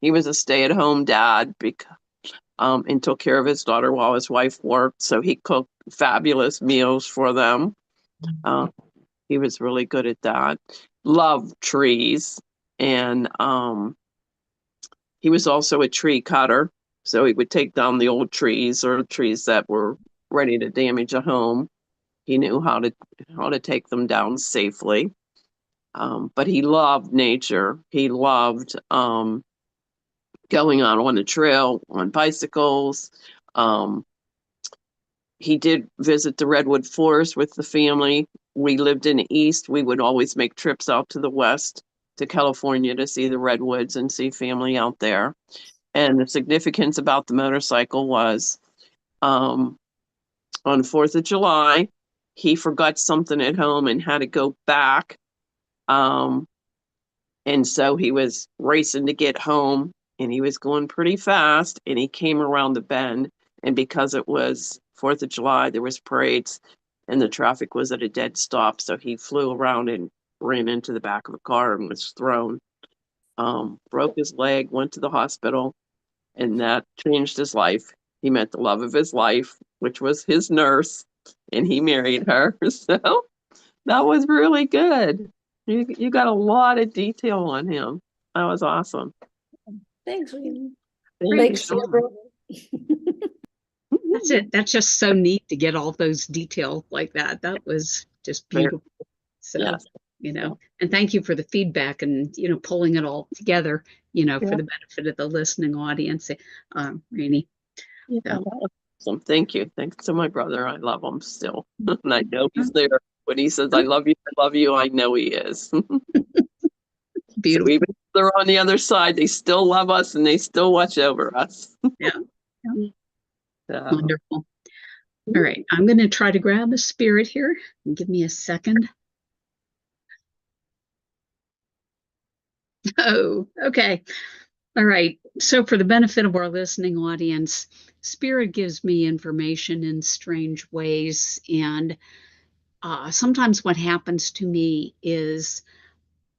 He was a stay-at-home dad and took care of his daughter while his wife worked. So he cooked fabulous meals for them. He was really good at that. Loved trees. And he was also a tree cutter. So he would take down the old trees or trees that were ready to damage a home. He knew how to take them down safely. But he loved nature. He loved going on a trail on bicycles. He did visit the redwood forest with the family. We lived in the east. We would always make trips out to the west to California to see the redwoods and see family out there. And the significance about the motorcycle was on 4th of July, he forgot something at home and had to go back. And so he was racing to get home, and he was going pretty fast, and he came around the bend. And because it was 4th of July, there was parades and the traffic was at a dead stop. So he flew around and ran into the back of a car and was thrown, broke his leg, went to the hospital, and that changed his life. He met the love of his life, which was his nurse, and he married her. So that was really good. You got a lot of detail on him. That was awesome. Thanks, Rene. Thanks. That's it. That's just so neat to get all those details like that. That was just beautiful. So, yes. And thank you for the feedback and, pulling it all together, for the benefit of the listening audience, Rene. Yeah. So thank you. Thanks to my brother. I love him still. And I know he's there. When he says, I love you, I know he is. So Beautiful. even if they're on the other side, they still love us and they still watch over us. Yeah. So, Wonderful. All right. I'm going to try to grab a spirit here. Give me a second. Oh, okay. All right. So for the benefit of our listening audience, spirit gives me information in strange ways. And sometimes what happens to me is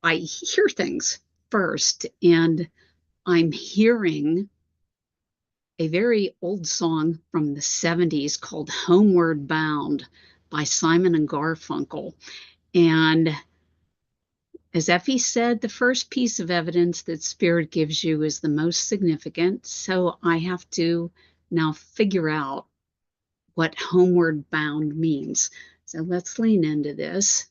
I hear things first, and I'm hearing a very old song from the 70s called Homeward Bound by Simon and Garfunkel. And as Effie said, the first piece of evidence that spirit gives you is the most significant. So I have to now figure out what homeward bound means. So let's lean into this.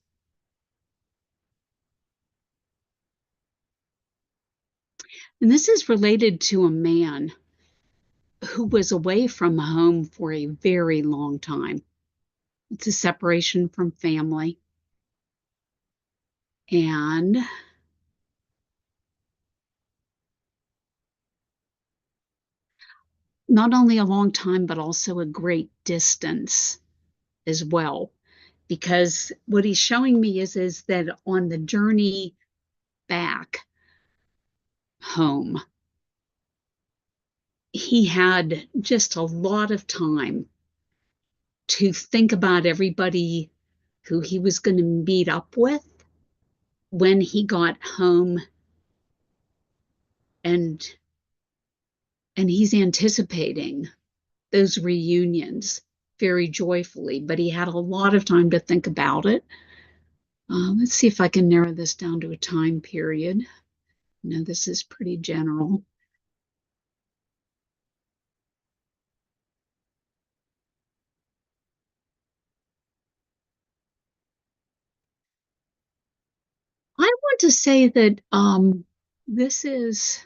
And this is related to a man who was away from home for a very long time. It's a separation from family. And not only a long time, but also a great distance as well. Because what he's showing me is that on the journey back home, he had just a lot of time to think about everybody who he was going to meet up with when he got home, and he's anticipating those reunions very joyfully, but he had a lot of time to think about it. Let's see if I can narrow this down to a time period. No, this is pretty general. I want to say that this is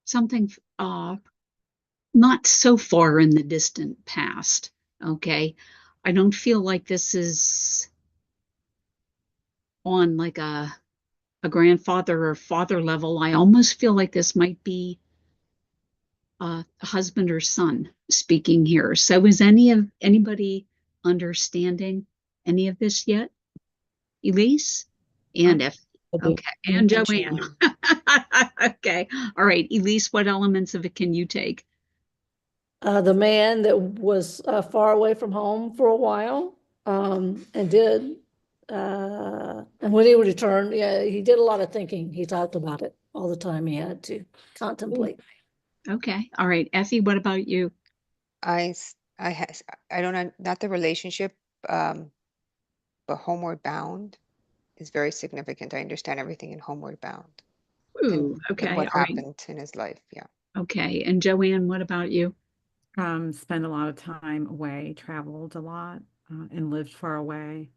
something not so far in the distant past. Okay, I don't feel like this is on like a grandfather or father level. I almost feel like this might be a husband or son speaking here. So is anybody understanding any of this yet? Elise and Effie. Okay, and Joann. Okay, all right. Elise, what elements of it can you take? The man that was far away from home for a while, and when he returned, yeah, he did a lot of thinking. He talked about it all the time. He had to contemplate. Okay, all right. Effie, what about you? I don't know, not the relationship, but homeward bound is very significant. I understand everything in homeward bound Ooh, and okay, what all right. happened in his life. Yeah. Okay, and Joann, what about you? Spent a lot of time away, traveled a lot, and lived far away.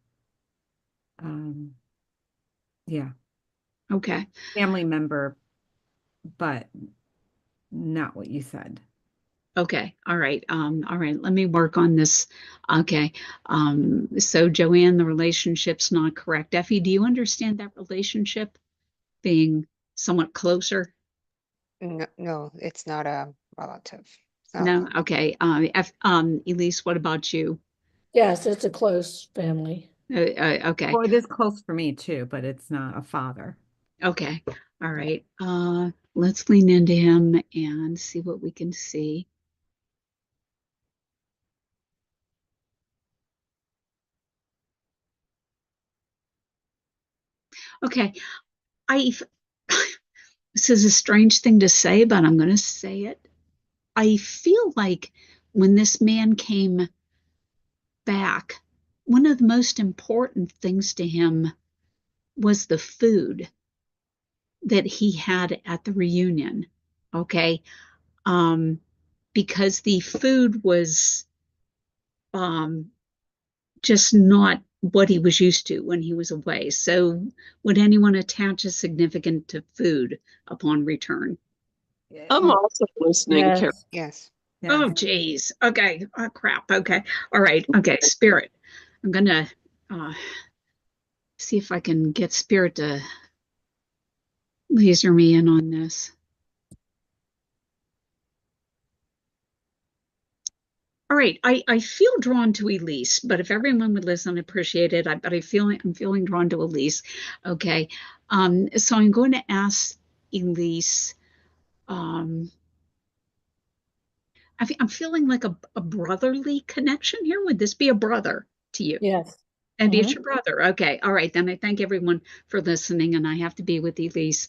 Yeah, Okay, family member, but not what you said. okay, all right. All right, let me work on this. Okay, so Joann, the relationship's not correct. Effie, do you understand that relationship being somewhat closer? No, no, it's not a relative. It's not No? Okay. Elise, what about you? Yes, it's a close family. Okay. Well, it is close for me too, but it's not a father. Okay. All right. Let's lean into him and see what we can see. Okay. I this is a strange thing to say, but I'm going to say it. I feel like when this man came back, one of the most important things to him was the food that he had at the reunion. Okay. Because the food was just not what he was used to when he was away. So, would anyone attach a significance to food upon return? I'm also listening, Carol. Yes. Yes. Oh, geez. Okay. Oh, crap. Okay. All right. Okay. Spirit. I'm gonna see if I can get Spirit to laser me in on this. All right. I feel drawn to Elise, but if everyone would listen, I appreciate it. But I'm feeling drawn to Elise. Okay. So I'm going to ask Elise. I'm feeling like a brotherly connection here. Would this be a brother to you? Yes. And it's your brother. Okay. All right. Then I thank everyone for listening, and I have to be with Elise.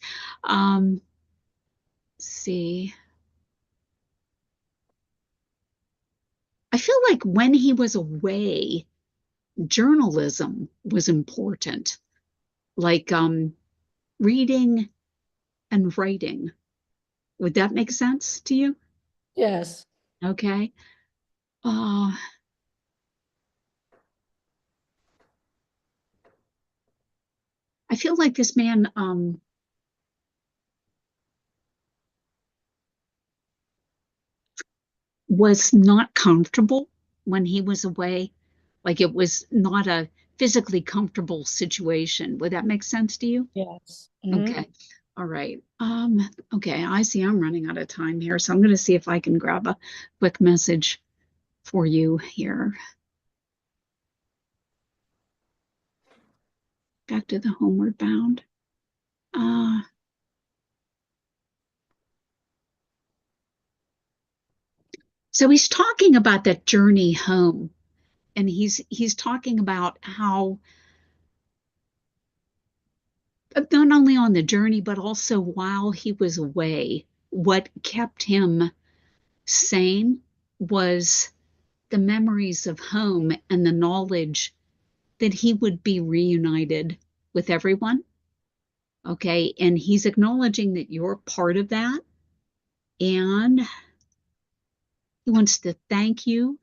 Let's see. I feel like when he was away, journalism was important, like reading and writing. Would that make sense to you? Yes. Okay. Uh, I feel like this man was not comfortable when he was away. Like it was not a physically comfortable situation. Would that make sense to you? Yes. Okay. All right. Okay, I see I'm running out of time here, so I'm going to see if I can grab a quick message for you here. Back to the homeward bound. So he's talking about that journey home, and he's talking about how not only on the journey, but also while he was away, what kept him sane was the memories of home and the knowledge that he would be reunited with everyone. Okay. And he's acknowledging that you're part of that. And he wants to thank you.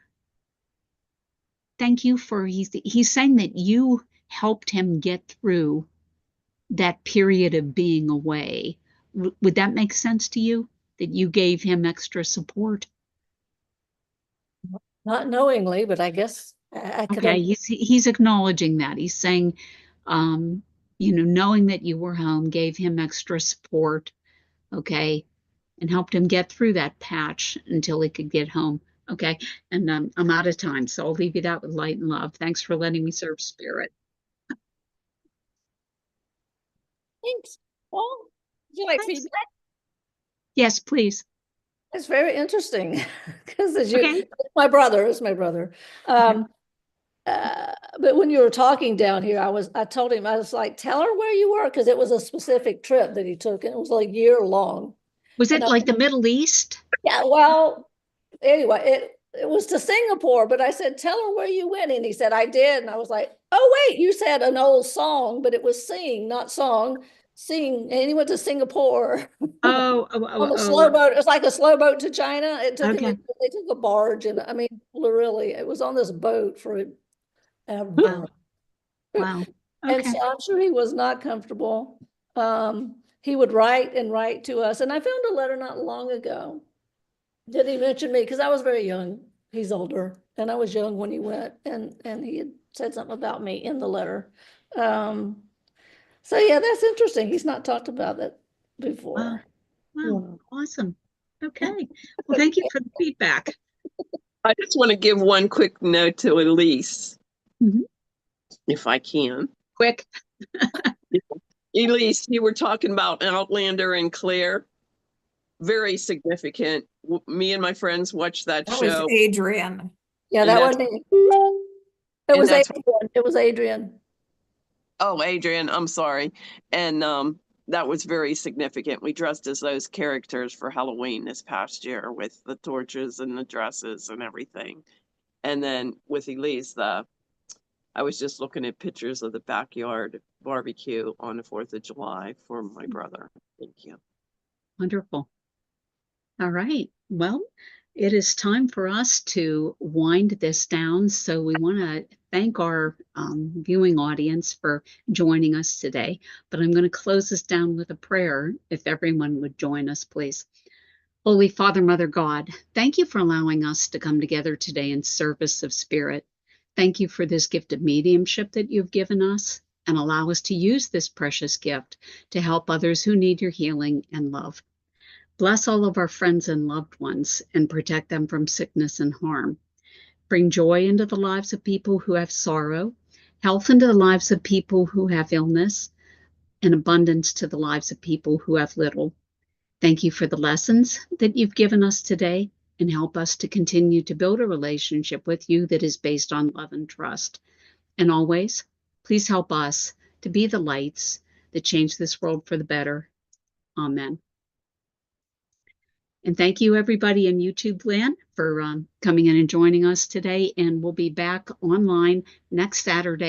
Thank you for, he's saying that you helped him get through that period of being away. Would that make sense to you? That you gave him extra support? Not knowingly, but I guess I could. Okay, he's acknowledging that. He's saying, knowing that you were home gave him extra support, okay, and helped him get through that patch until he could get home. Okay, and I'm out of time, so I'll leave you that with light and love. Thanks for letting me serve Spirit. Thanks. Well, would you like Thanks. feedback? Yes, please. It's very interesting because Okay. my brother is my brother. But when you were talking down here, I told him, I was like, tell her where you were, because it was a specific trip that he took, and it was like a year long. Was it like the Middle East? Yeah, well, anyway, it was to Singapore, but I said, tell her where you went. And he said, I did. And I was like, oh, wait, you said an old song, but it was sing, not song. Sing. And he went to Singapore. On a slow boat. It was like a slow boat to China. It took him, they took a barge, and I mean, literally, it was on this boat for ever. Wow. Okay. And so I'm sure he was not comfortable. He would write and write to us. And I found a letter not long ago. Did he mention me? Because I was very young. He's older, and I was young when he went, and he had said something about me in the letter. So yeah, that's interesting. He's not talked about it before. Wow. Awesome. Okay. Well, thank you for the feedback. I just want to give one quick note to Elise, if I can. Quick. Elise, you were talking about Outlander and Claire. Very significant. Me and my friends watched that show. Was Adrienne. Yeah, that wasn't me. It was Adrienne. It was Adrienne. Oh, Adrienne, I'm sorry. And that was very significant. We dressed as those characters for Halloween this past year with the torches and the dresses and everything. And then with Elise, I was just looking at pictures of the backyard barbecue on the 4th of July for my brother. Thank you. Wonderful. All right. Well, it is time for us to wind this down. So we want to thank our viewing audience for joining us today. But I'm going to close this down with a prayer, if everyone would join us, please. Holy Father, Mother God, thank you for allowing us to come together today in service of spirit. Thank you for this gift of mediumship that you've given us, and allow us to use this precious gift to help others who need your healing and love. Bless all of our friends and loved ones and protect them from sickness and harm. Bring joy into the lives of people who have sorrow, health into the lives of people who have illness, and abundance to the lives of people who have little. Thank you for the lessons that you've given us today, and help us to continue to build a relationship with you that is based on love and trust. And always, please help us to be the lights that change this world for the better. Amen. And thank you, everybody in YouTube land, for coming in and joining us today. And we'll be back online next Saturday.